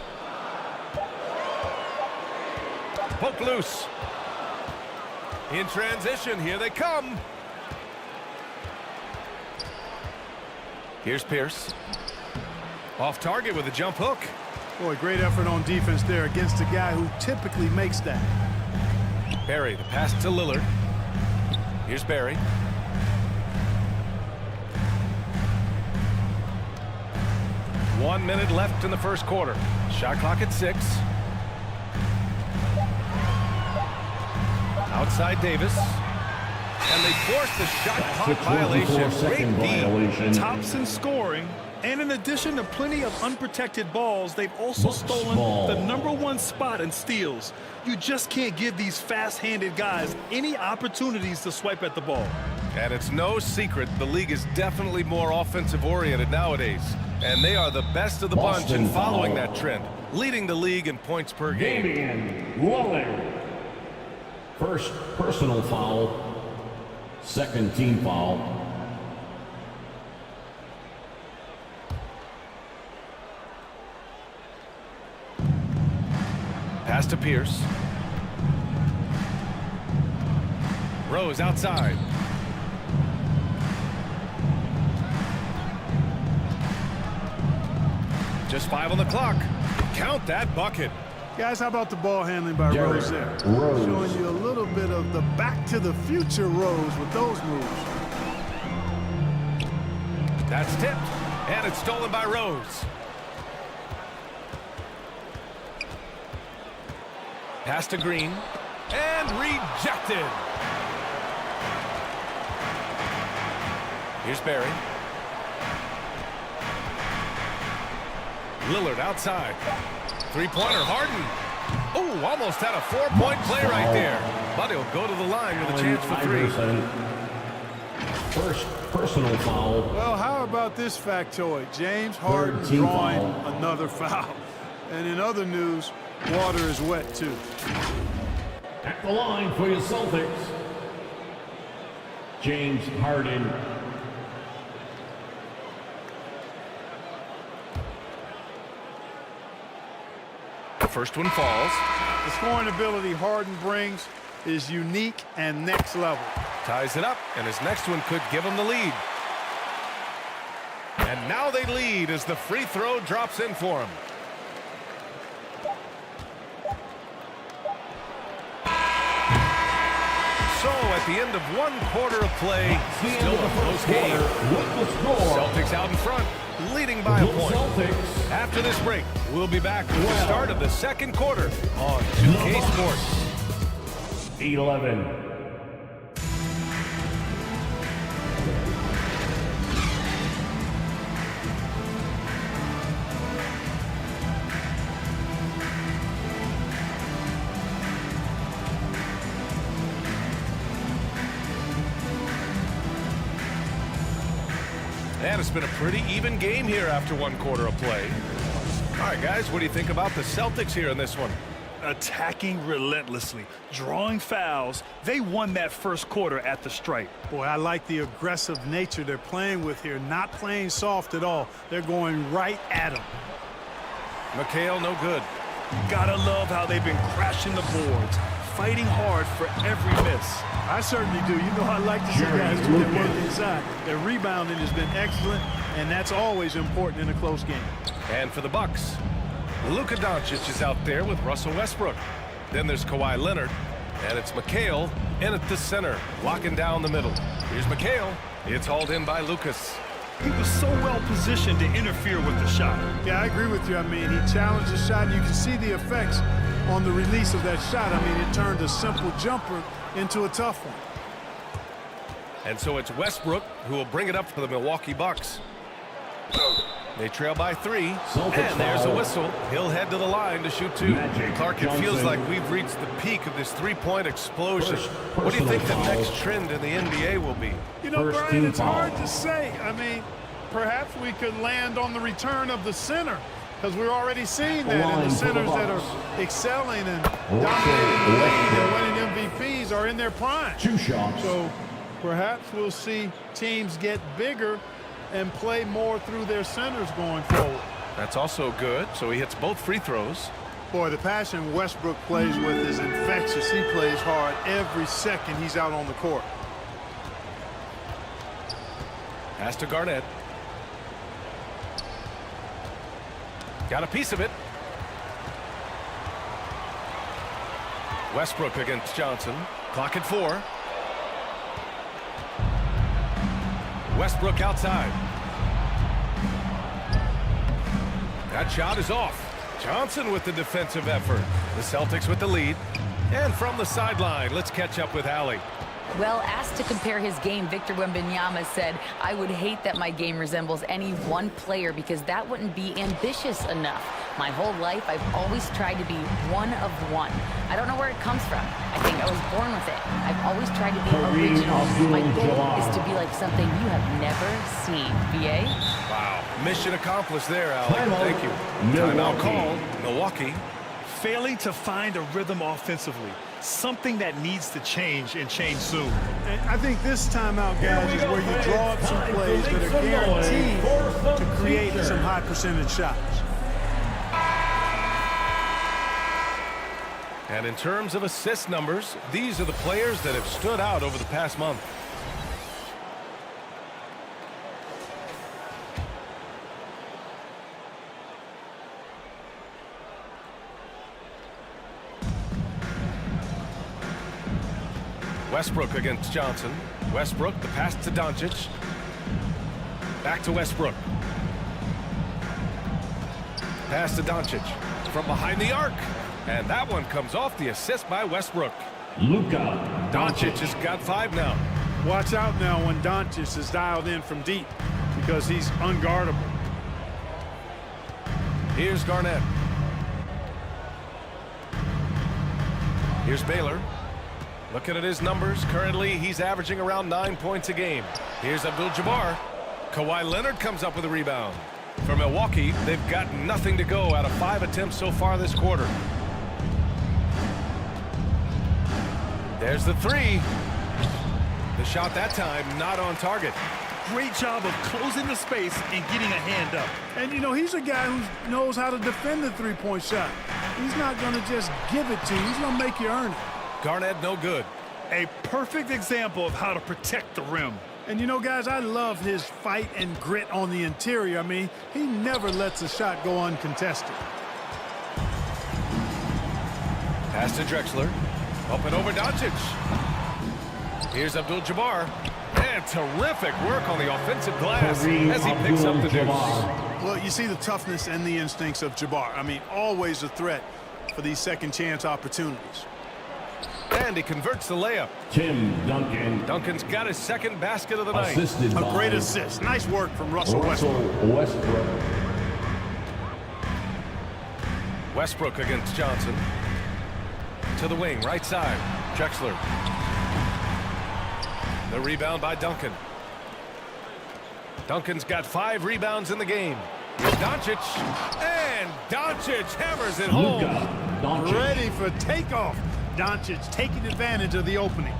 Poke loose. In transition, here they come. Here's Pierce. Off target with a jump hook. Boy, great effort on defense there against a guy who typically makes that. Barry, the pass to Lillard. Here's Barry. One minute left in the first quarter. Shot clock at 6. Outside Davis. And they force the shot clock violation. Great D. Thompson scoring, And in addition to plenty of unprotected balls, they've also stolen the #1 spot in steals. You just can't give these fast-handed guys any opportunities to swipe at the ball. And it's no secret the league is definitely more offensive-oriented nowadays. And they are the best of the bunch in following that trend, leading the league in points per game. Damian Lillard. First personal foul, second team foul. Pass to Pierce. Rose outside. Just 5 on the clock. Count that bucket. Guys, how about the ball handling by Rose there? Showing you a little bit of the back to the future Rose with those moves. That's tipped, and it's stolen by Rose. Pass to Green, and rejected. Here's Barry. Lillard outside. Three-pointer, Harden. Oh, almost had a 4-point play right there. But he'll go to the line with a chance for 3. First personal foul. Well, how about this factoid? James Harden drawing another foul. And in other news, water is wet too. At the line for your Celtics, James Harden. The first one falls. The scoring ability Harden brings is unique and next level. Ties it up, and his next one could give him the lead. And now they lead as the free throw drops in for him. So at the end of 1 quarter of play, still a close game. Celtics out in front, leading by a point. After this break, we'll be back with the start of the second quarter on 2K Sports. 11. And it's been a pretty even game here after 1 quarter of play. All right, guys, what do you think about the Celtics here in this one? Attacking relentlessly, drawing fouls. They won that first quarter at the stripe. Boy, I like the aggressive nature they're playing with here. Not playing soft at all. They're going right at them. McHale, no good. Gotta love how they've been crashing the boards, fighting hard for every miss. I certainly do. You know I like to see guys do their work inside. Their rebounding has been excellent, and that's always important in a close game. And for the Bucks, Luka Doncic is out there with Russell Westbrook. Then there's Kawhi Leonard, and it's McHale in at the center, locking down the middle. Here's McHale. It's hauled in by Lucas. He was so well positioned to interfere with the shot. Yeah, I agree with you. I mean, he challenged the shot, and you can see the effects on the release of that shot. I mean, it turned a simple jumper into a tough one. And so it's Westbrook who will bring it up for the Milwaukee Bucks. They trail by 3, and there's a whistle. He'll head to the line to shoot 2. Clark, it feels like we've reached the peak of this 3-point explosion. What do you think the next trend in the NBA will be? You know, Brian, it's hard to say. I mean, perhaps we could land on the return of the center, because we're already seeing that in the centers that are excelling and dominating the league and winning MVPs are in their prime. 2 shots. So perhaps we'll see teams get bigger and play more through their centers going forward. That's also good. So he hits both free throws. Boy, the passion Westbrook plays with is infectious. He plays hard every second he's out on the court. Pass to Garnett. Got a piece of it. Westbrook against Johnson. Clock at 4. Westbrook outside. That shot is off. Johnson with the defensive effort. The Celtics with the lead. And from the sideline, let's catch up with Allie. Well, asked to compare his game, Victor Wembanyama said, "I would hate that my game resembles any one player because that wouldn't be ambitious enough. My whole life, I've always tried to be one of one. I don't know where it comes from. I think I was born with it. I've always tried to be original. My goal is to be like something you have never seen." BA? Wow. Mission accomplished there, Alec. Thank you. Timeout called. Milwaukee. Failing to find a rhythm offensively. Something that needs to change and change soon. And I think this timeout, guys, is where you draw up some plays that are guaranteed to create some high percentage shots. And in terms of assist numbers, these are the players that have stood out over the past month. Westbrook against Johnson. Westbrook, the pass to Doncic. Back to Westbrook. Pass to Doncic from behind the arc. And that one comes off the assist by Westbrook. Luka Doncic has got 5 now. Watch out now when Doncic is dialed in from deep because he's unguardable. Here's Garnett. Here's Baylor. Looking at his numbers, currently he's averaging around 9 points a game. Here's Abdul-Jabbar. Kawhi Leonard comes up with a rebound. For Milwaukee, they've got nothing to go out of 5 attempts so far this quarter. There's the 3. The shot that time not on target. Great job of closing the space and getting a hand up. And, you know, he's a guy who knows how to defend the three-point shot. He's not going to just give it to you. He's going to make you earn it. Garnett, no good. A perfect example of how to protect the rim. And, you know, guys, I love his fight and grit on the interior. I mean, he never lets a shot go uncontested. Pass to Drexler. Up and over Doncic. Here's Abdul-Jabbar. And terrific work on the offensive glass as he picks up the deuce. Well, you see the toughness and the instincts of Jabbar. I mean, always a threat for these second-chance opportunities. And he converts the layup. Tim Duncan. Duncan's got his second basket of the night. A great assist. Nice work from Russell Westbrook. Westbrook against Johnson. To the wing, right side. Drexler. The rebound by Duncan. Duncan's got 5 rebounds in the game. Here's Doncic. And Doncic hammers it home. Ready for takeoff. Doncic taking advantage of the opening.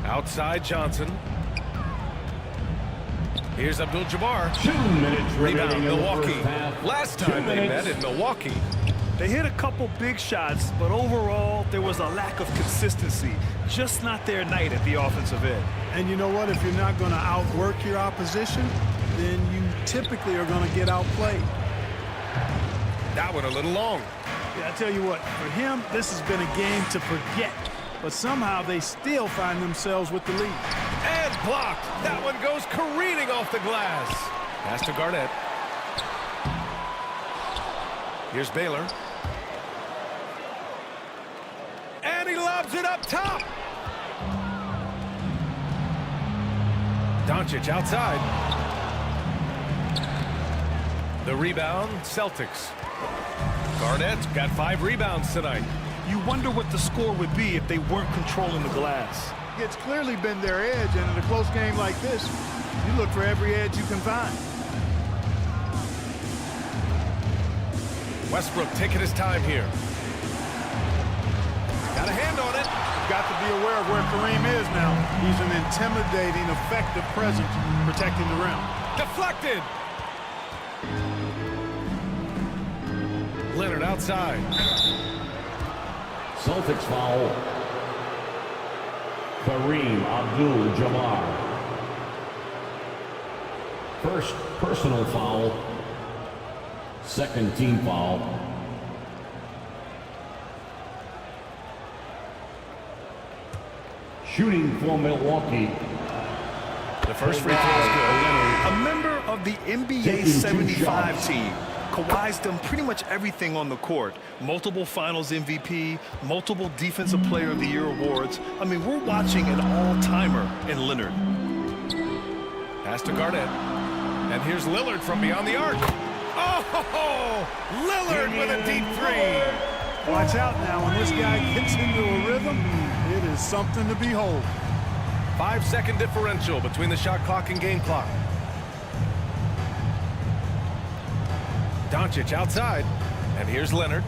Outside Johnson. Here's Abdul-Jabbar. 2 minutes Rebound Milwaukee. Half. Last time they met in Milwaukee. They hit a couple big shots, but overall there was a lack of consistency. Just not their night at the offensive end. And you know what? If you're not going to outwork your opposition, then you typically are going to get outplayed. That one a little long. Yeah, I tell you what, for him, this has been a game to forget. But somehow they still find themselves with the lead. And blocked. That one goes careening off the glass. Pass to Garnett. Here's Baylor. And he lobs it up top. Doncic outside. The rebound, Celtics. Garnett's got 5 rebounds tonight. You wonder what the score would be if they weren't controlling the glass. It's clearly been their edge, and in a close game like this, you look for every edge you can find. Westbrook taking his time here. Got a hand on it. Got to be aware of where Kareem is now. He's an intimidating, effective presence protecting the rim. Deflected. Leonard outside. Celtics foul. Kareem Abdul-Jabbar. First personal foul. Second team foul. Shooting for Milwaukee. The first free throw is good. A member of the NBA 75 team, Kawhi's done pretty much everything on the court. Multiple Finals MVP, multiple Defensive Player of the Year awards. I mean, we're watching an all-timer in Leonard. Pass to Garnett. And here's Lillard from beyond the arc. Oh, Lillard with a deep three. Watch out now. When this guy gets into a rhythm, it is something to behold. 5-second differential between the shot clock and game clock. Doncic outside. And here's Leonard.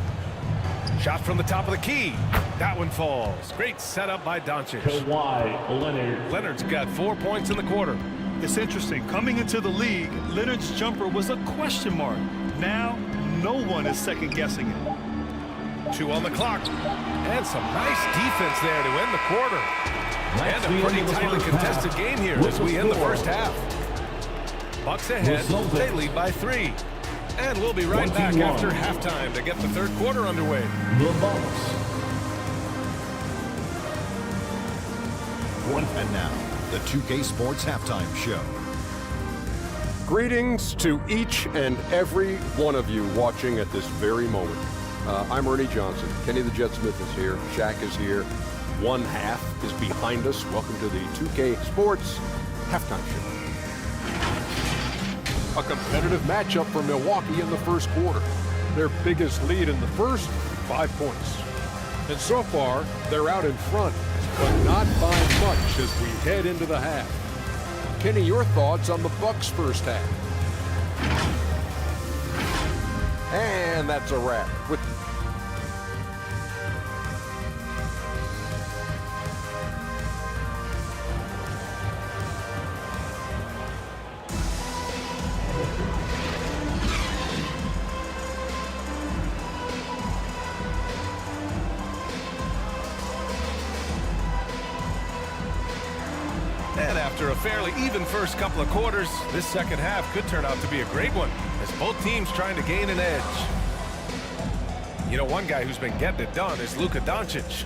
Shot from the top of the key. That one falls. Great setup by Doncic. Kawhi Leonard. Leonard's got 4 points in the quarter. It's interesting. Coming into the league, Leonard's jumper was a question mark. Now, no one is second-guessing it. 2 on the clock. And some nice defense there to end the quarter. And a pretty tightly contested game here as we end the first half. Bucks ahead. They lead by 3. And we'll be right back after halftime to get the third quarter underway. The Bucks. And now, the 2K Sports Halftime Show. Greetings to each and every one of you watching at this very moment. I'm Ernie Johnson. Kenny the Jet Smith is here. Shaq is here. One half is behind us. Welcome to the 2K Sports Halftime Show. A competitive matchup for Milwaukee in the first quarter. Their biggest lead in the first, 5 points. And so far, they're out in front, but not by much as we head into the half. Kenny, your thoughts on the Bucks' first half? And that's a wrap. After a fairly even first couple of quarters, this second half could turn out to be a great one as both teams trying to gain an edge. You know, one guy who's been getting it done is Luka Doncic.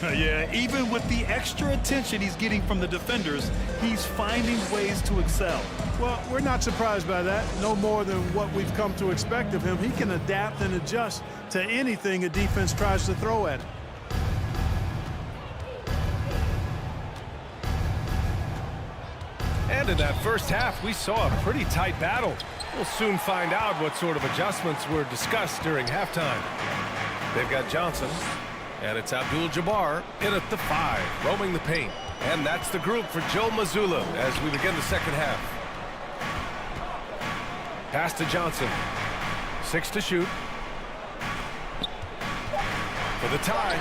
Yeah, even with the extra attention he's getting from the defenders, he's finding ways to excel. Well, we're not surprised by that. No more than what we've come to expect of him. He can adapt and adjust to anything a defense tries to throw at him. And in that first half, we saw a pretty tight battle. We'll soon find out what sort of adjustments were discussed during halftime. They've got Johnson, and it's Abdul-Jabbar in at the 5, roaming the paint. And that's the group for Joe Mazzulla as we begin the second half. Pass to Johnson. 6 to shoot. For the tie.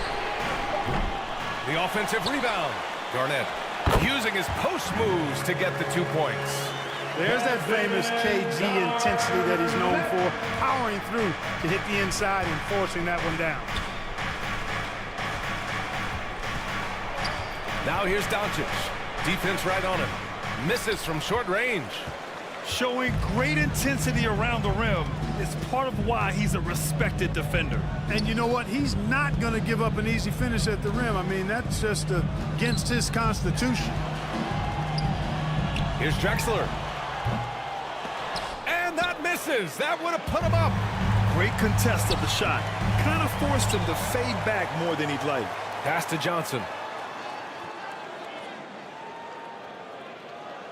The offensive rebound. Garnett using his post moves to get the 2 points. There's that famous KG intensity that he's known for, powering through to hit the inside and forcing that one down. Now here's Doncic. Defense right on him. Misses from short range. Showing great intensity around the rim is part of why he's a respected defender. And you know what? He's not going to give up an easy finish at the rim. I mean, that's just against his constitution. Here's Drexler. And that misses. That would have put him up. Great contest of the shot. Kind of forced him to fade back more than he'd like. Pass to Johnson.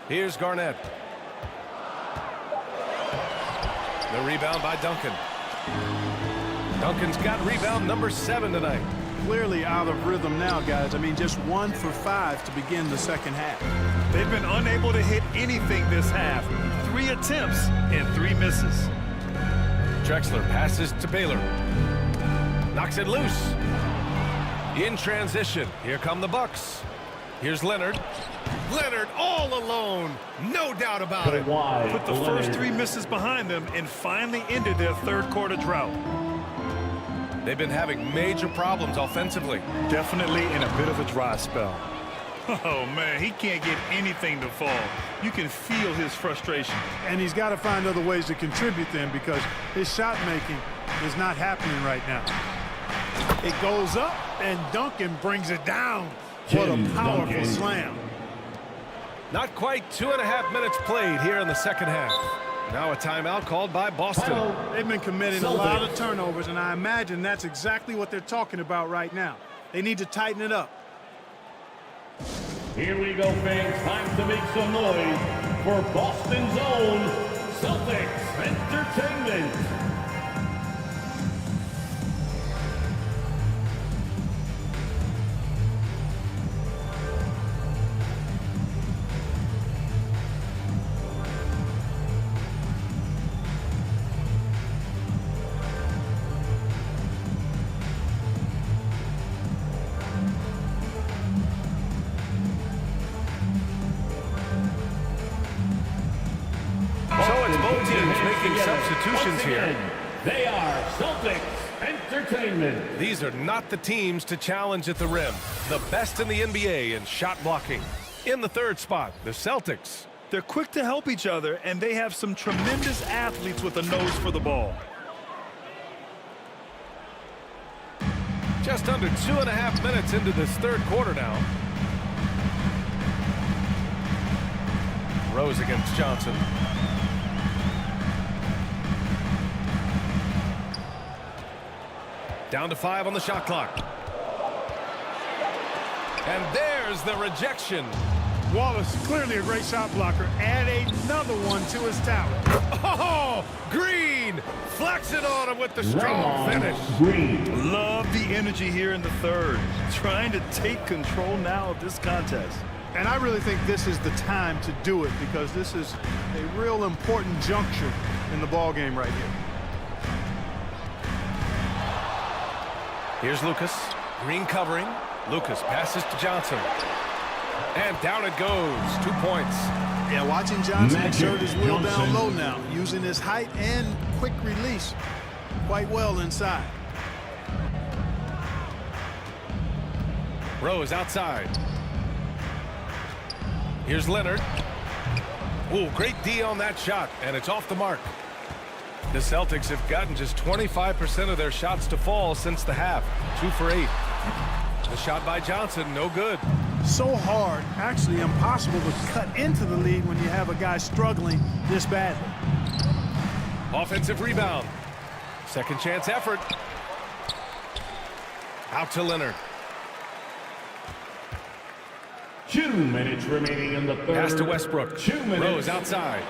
Here's Garnett. The rebound by Duncan. Duncan's got rebound number 7 tonight. Clearly out of rhythm now, guys. I mean, just 1 for 5 to begin the second half. They've been unable to hit anything this half. 3 attempts and 3 misses. Drexler passes to Baylor. Knocks it loose. In transition, here come the Bucks. Here's Leonard. Leonard all alone. No doubt about it. Put the first 3 misses behind them and finally ended their third quarter drought. They've been having major problems offensively. Definitely in a bit of a dry spell. Oh, man, he can't get anything to fall. You can feel his frustration. And he's got to find other ways to contribute then because his shot making is not happening right now. It goes up, and Duncan brings it down. What a powerful slam. Not quite 2.5 minutes played here in the second half. Now a timeout called by Boston. They've been committing a lot of turnovers, and I imagine that's exactly what they're talking about right now. They need to tighten it up. Here we go, fans. Time to make some noise for Boston's own Celtics Entertainment. Substitutions here. They are Celtics Entertainment. These are not the teams to challenge at the rim. The best in the NBA in shot blocking. In the third spot, the Celtics. They're quick to help each other, and they have some tremendous athletes with a nose for the ball. Just under 2.5 minutes into this third quarter now. Rose against Johnson. Down to 5 on the shot clock. And there's the rejection. Wallace, clearly a great shot blocker. Add another one to his talent. Oh, Green flexing on him with the strong finish. Green. Love the energy here in the third. Trying to take control now of this contest. And I really think this is the time to do it because this is a real important juncture in the ball game right here. Here's Lucas. Green covering. Lucas passes to Johnson. And down it goes. 2 points. Yeah, watching Johnson exert his will down low now, using his height and quick release quite well inside. Rose outside. Here's Leonard. Oh, great D on that shot, and it's off the mark. The Celtics have gotten just 25% of their shots to fall since the half. 2 for 8. The shot by Johnson, no good. So hard, actually impossible to cut into the lead when you have a guy struggling this badly. Offensive rebound. Second chance effort. Out to Leonard. 2 minutes remaining in the third. Pass to Westbrook. 2 minutes. Rose outside.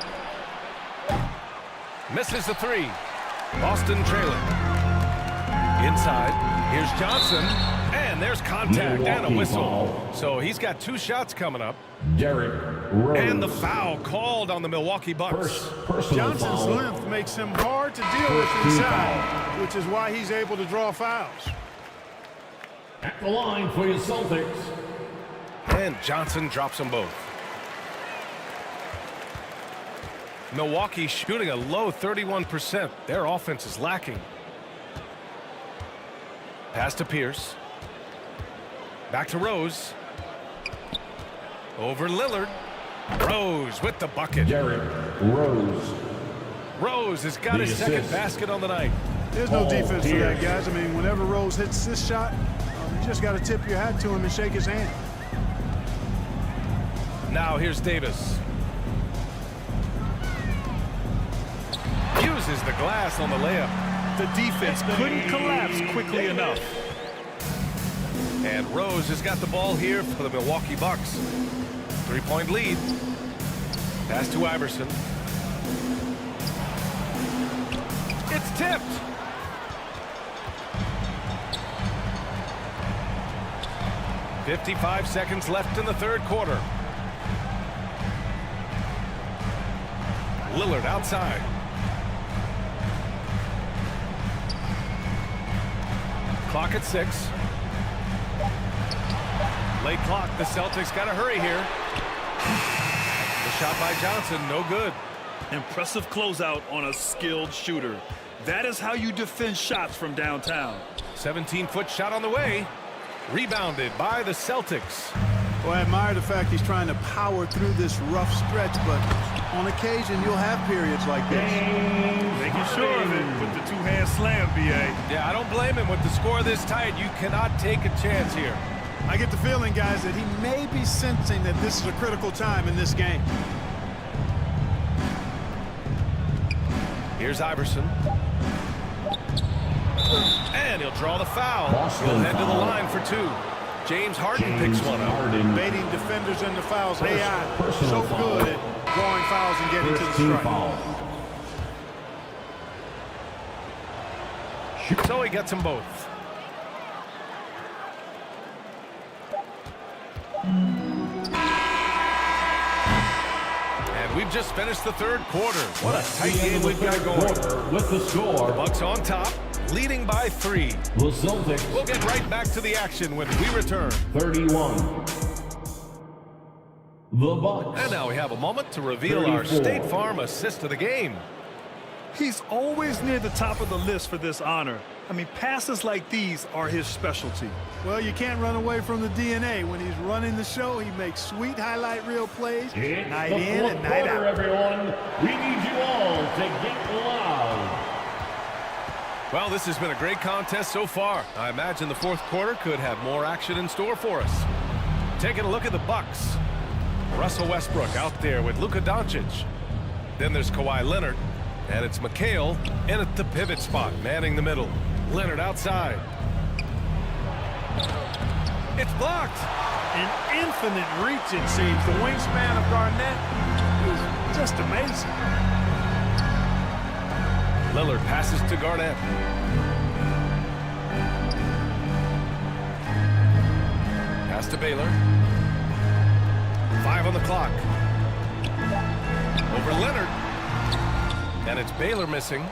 Misses the 3. Boston trailing. Inside. Here's Johnson. And there's contact and a whistle. So he's got 2 shots coming up. Derrick Rose. And the foul called on the Milwaukee Bucks. Johnson's length makes him hard to deal with inside, which is why he's able to draw fouls. At the line for your Celtics. And Johnson drops them both. Milwaukee shooting a low 31%. Their offense is lacking. Pass to Pierce. Back to Rose. Over Lillard. Rose with the bucket. Derrick Rose. Rose has got his second basket on the night. There's no defense for that, guys. I mean, whenever Rose hits this shot, you just got to tip your hat to him and shake his hand. Now here's Davis. Uses the glass on the layup. The defense couldn't collapse quickly enough. And Rose has got the ball here for the Milwaukee Bucks. 3-point lead. Pass to Iverson. It's tipped. .55 seconds left in the third quarter. Lillard outside. Clock at 6. Late clock. The Celtics got to hurry here. The shot by Johnson, no good. Impressive closeout on a skilled shooter. That is how you defend shots from downtown. 17-foot shot on the way. Rebounded by the Celtics. Well, I admire the fact he's trying to power through this rough stretch, but on occasion you'll have periods like this. Making sure of it with the two-hand slam, B.A. Yeah, I don't blame him. With the score this tight, you cannot take a chance here. I get the feeling, guys, that he may be sensing that this is a critical time in this game. Here's Iverson. And he'll draw the foul. He'll head to the line for two. James Harden picks one up. Baiting defenders into fouls. AI so good at drawing fouls and getting to the strike. So he gets them both. And we've just finished the third quarter. What a tight game we've got going. With the score, Bucks on top, leading by 3. the Celtics We'll get right back to the action when we return. 31. The Bucks. And now we have a moment to reveal our 34. State Farm assist of the game. He's always near the top of the list for this honor. I mean, passes like these are his specialty. Well, you can't run away from the DNA. When he's running the show, he makes sweet highlight reel plays It's night the in fourth and night quarter, out. everyone. We need you all to get loud. Well, this has been a great contest so far. I imagine the fourth quarter could have more action in store for us. Taking a look at the Bucks. Russell Westbrook out there with Luka Doncic. Then there's Kawhi Leonard. And it's McHale in at the pivot spot, manning the middle. Leonard outside. It's blocked. An infinite reach, it seems. The wingspan of Garnett is just amazing. Lillard passes to Garnett. Pass to Baylor. 5 on the clock. Over Leonard. And it's Baylor missing.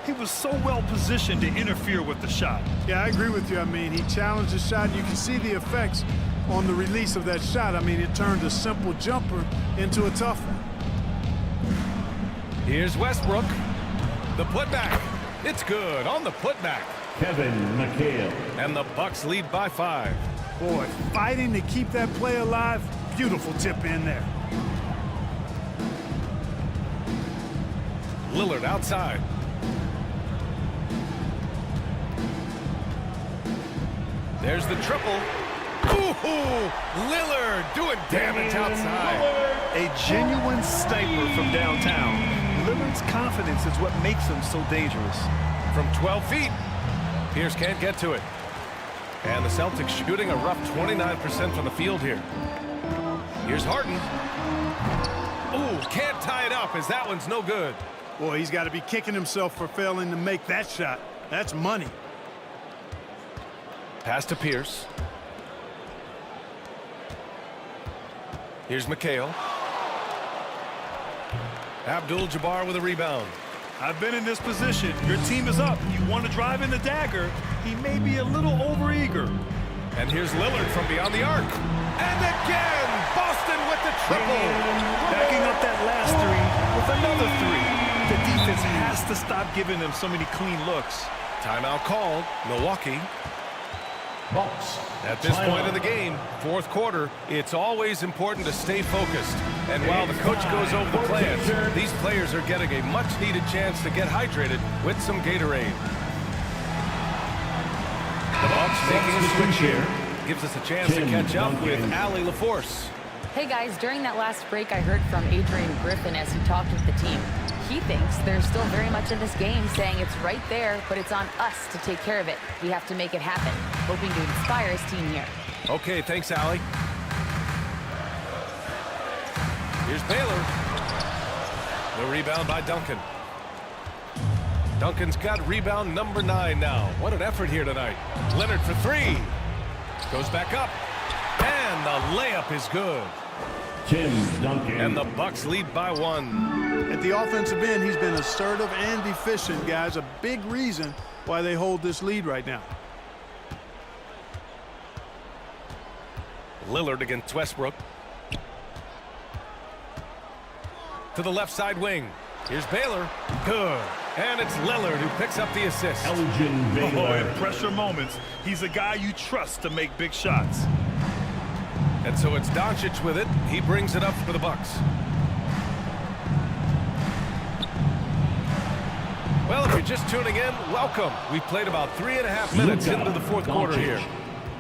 He was so well positioned to interfere with the shot. Yeah, I agree with you. I mean, he challenged the shot. You can see the effects on the release of that shot. I mean, it turned a simple jumper into a tough one. Here's Westbrook. The putback. It's good on the putback. Kevin McHale. And the Bucks lead by 5. Boy, fighting to keep that play alive. Beautiful tip in there. Lillard outside. There's the triple. Ooh, Lillard doing damage outside. A genuine sniper from downtown. Lillard's confidence is what makes him so dangerous. From 12 feet. Pierce can't get to it. And the Celtics shooting a rough 29% from the field here. Here's Harden. Ooh, can't tie it up as that one's no good. Boy, he's got to be kicking himself for failing to make that shot. That's money. Pass to Pierce. Here's McHale. Abdul-Jabbar with a rebound. I've been in this position. Your team is up. You want to drive in the dagger. He may be a little overeager. And here's Lillard from beyond the arc. And again, Boston with the triple. Backing up that last three with another three. The defense has to stop giving them so many clean looks. Timeout called. Milwaukee. Bucks. At this point of the game, fourth quarter, it's always important to stay focused. And while the coach goes over the plans, these players are getting a much-needed chance to get hydrated with some Gatorade. The Bucks making a switch here. Gives us a chance to catch up with Allie LaForce. Hey guys, during that last break, I heard from Adrian Griffin as he talked with the team. He thinks they're still very much in this game, saying it's right there, but it's on us to take care of it. We have to make it happen, hoping to inspire his team here. Okay, thanks, Allie. Here's Baylor. The rebound by Duncan. Duncan's got rebound number 9 now. What an effort here tonight. Leonard for 3. Goes back up. And the layup is good. Tim Duncan. And the Bucks lead by 1. At the offensive end, he's been assertive and efficient, guys. A big reason why they hold this lead right now. Lillard against Westbrook. To the left side wing. Here's Baylor. Good. And it's Lillard who picks up the assist. Elgin Baylor. In pressure moments, he's a guy you trust to make big shots. And so it's Doncic with it. He brings it up for the Bucks. Well, if you're just tuning in, welcome. We've played about 3.5 minutes into the fourth quarter here.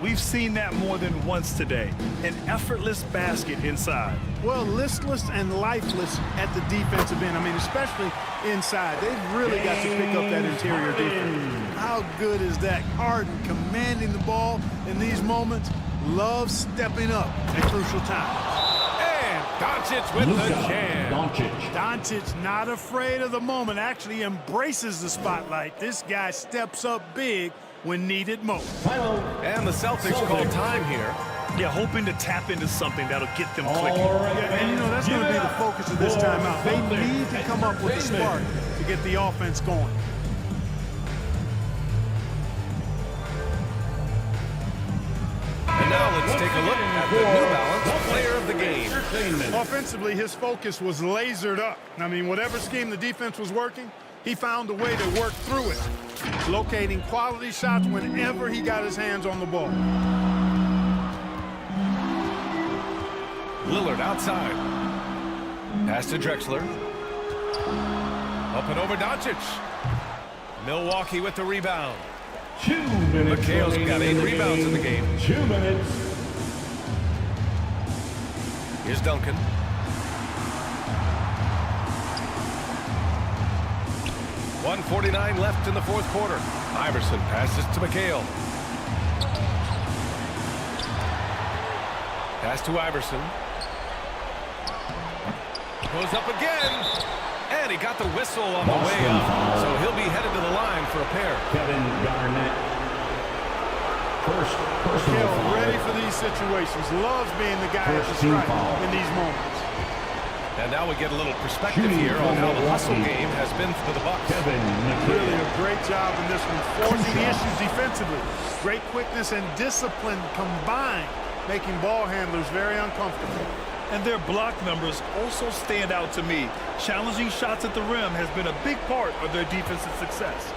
We've seen that more than once today. An effortless basket inside. Well, listless and lifeless at the defensive end. I mean, especially inside. They've really got to pick up that interior defense. How good is that? Harden commanding the ball in these moments. Love stepping up at crucial times. Doncic with the jam. Doncic not afraid of the moment, actually embraces the spotlight. This guy steps up big when needed most. And the Celtics call time here. Yeah, hoping to tap into something that'll get them clicking. Yeah, and you know, that's going to be the focus of this timeout. They need to come up with a spark to get the offense going. And now let's take a look at the New Balance player of the game. Offensively, his focus was lasered up. I mean, whatever scheme the defense was working, he found a way to work through it, locating quality shots whenever he got his hands on the ball. Lillard outside. Pass to Drexler. Up and over Doncic. Milwaukee with the rebound. 2 minutes. McHale's got 8 rebounds in the game. 2 minutes. Here's Duncan. .149 left in the fourth quarter. Iverson passes to McHale. Pass to Iverson. Goes up again. And he got the whistle on the way up. So he'll be headed to the line for a pair. Kevin Garnett. First McHale ready for these situations. Loves being the guy at the strike in these moments. And now we get a little perspective here on how the hustle game has been for the Bucks. Really a great job in this one, forcing the issues defensively. Great quickness and discipline combined, making ball handlers very uncomfortable. And their block numbers also stand out to me. Challenging shots at the rim has been a big part of their defensive success.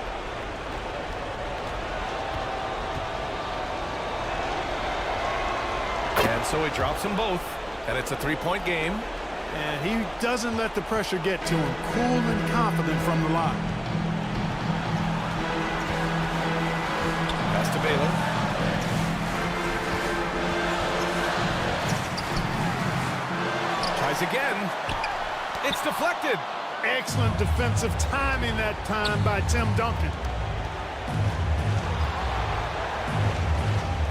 And so he drops them both, and it's a three-point game. And he doesn't let the pressure get to him. Cool and confident from the line. Pass to Baylor. Tries again. It's deflected. Excellent defensive timing that time by Tim Duncan.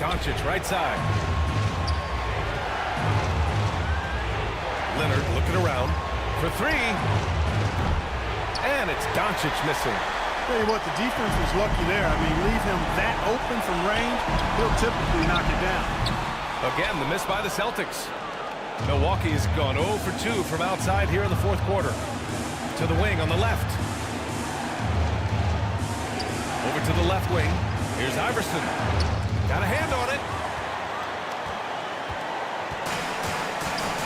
Doncic right side. Leonard looking around for three. And it's Doncic missing. Tell you what, the defense was lucky there. I mean, leave him that open from range, he'll typically knock it down. Again, the miss by the Celtics. Milwaukee has gone 0 for 2 from outside here in the fourth quarter. To the wing on the left. Over to the left wing. Here's Iverson. Got a hand on it.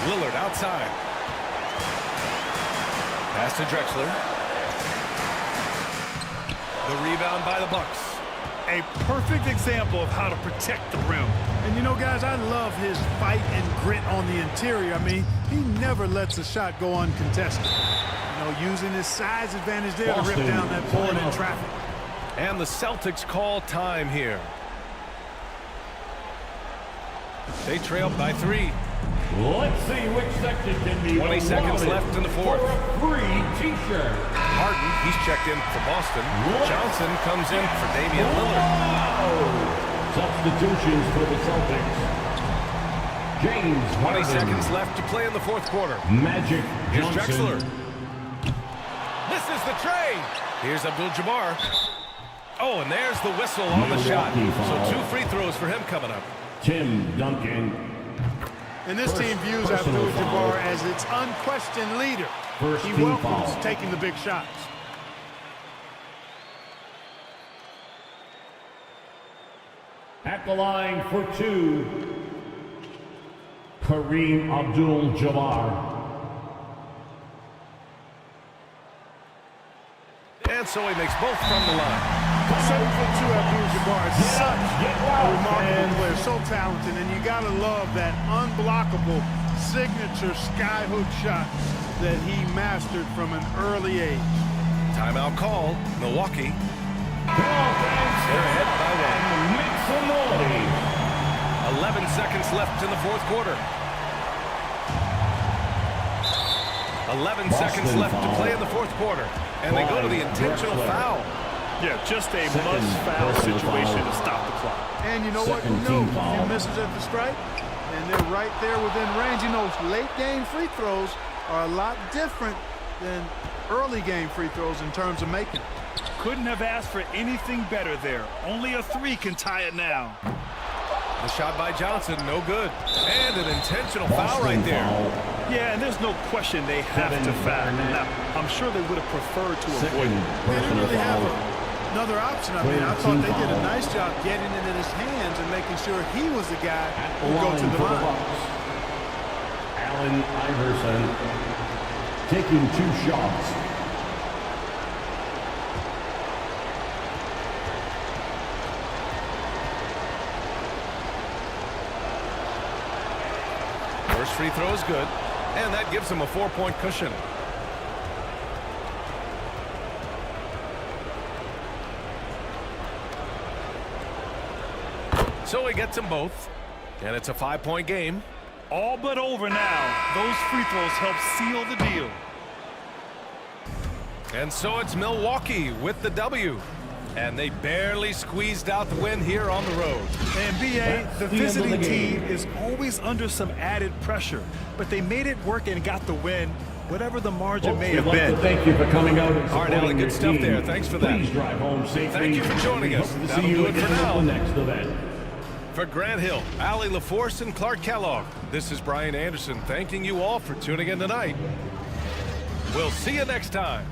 Lillard outside. Pass to Drexler. The rebound by the Bucks. A perfect example of how to protect the rim. And you know, guys, I love his fight and grit on the interior. I mean, he never lets a shot go uncontested. You know, using his size advantage there to rip down that board in traffic. And the Celtics call time here. They trail by 3. Let's see which section can be 20 seconds left in the fourth. For a free t-shirt. Harden, he's checked in for Boston. Johnson comes in for Damian Lillard. Substitutions for the Celtics. James 20 Harden. seconds left to play in the fourth quarter. Magic Here's Johnson. Drexler. Misses the tray. Here's Abdul-Jabbar. Oh, and there's the whistle on the shot. So 2 free throws for him coming up. Tim Duncan. And this team views Abdul-Jabbar as its unquestioned leader. He welcomes taking the big shots. At the line for 2, Kareem Abdul-Jabbar. And so he makes both from the line. 7'2" Abdul-Jabbar is such a remarkable player, so talented, and you gotta love that unblockable signature skyhook shot that he mastered from an early age. Timeout call, Milwaukee. They're ahead by 1. Make some noise 11 seconds left in the fourth quarter. 11 seconds left to play in the fourth quarter. And they go to the intentional foul. Yeah, just a must-foul situation to stop the clock. And you know what? You know, a few misses at the stripe, and they're right there within range. You know, late-game free throws are a lot different than early-game free throws in terms of making. Couldn't have asked for anything better there. Only a 3 can tie it now. The shot by Johnson, no good. And an intentional foul right there. Yeah, and there's no question they have to foul. Now, I'm sure they would have preferred to avoid it. They didn't really have another option. I mean, I thought they did a nice job getting it in his hands and making sure he was the guy who would go to the line. Allen Iverson taking 2 shots. First free throw is good, and that gives him a 4-point cushion. So he gets them both, and it's a 5-point game. All but over now. Those free throws help seal the deal. And so it's Milwaukee with the W. And they barely squeezed out the win here on the road. And B.A., the visiting team is always under some added pressure, but they made it work and got the win, whatever the margin may have been. Thank you for coming out and All right, Allie, good stuff there. Thanks for that. Please drive home safely. Thank you for joining us. That'll do it for now. The next event. For Grant Hill, Allie LaForce, and Clark Kellogg, this is Brian Anderson thanking you all for tuning in tonight. We'll see you next time.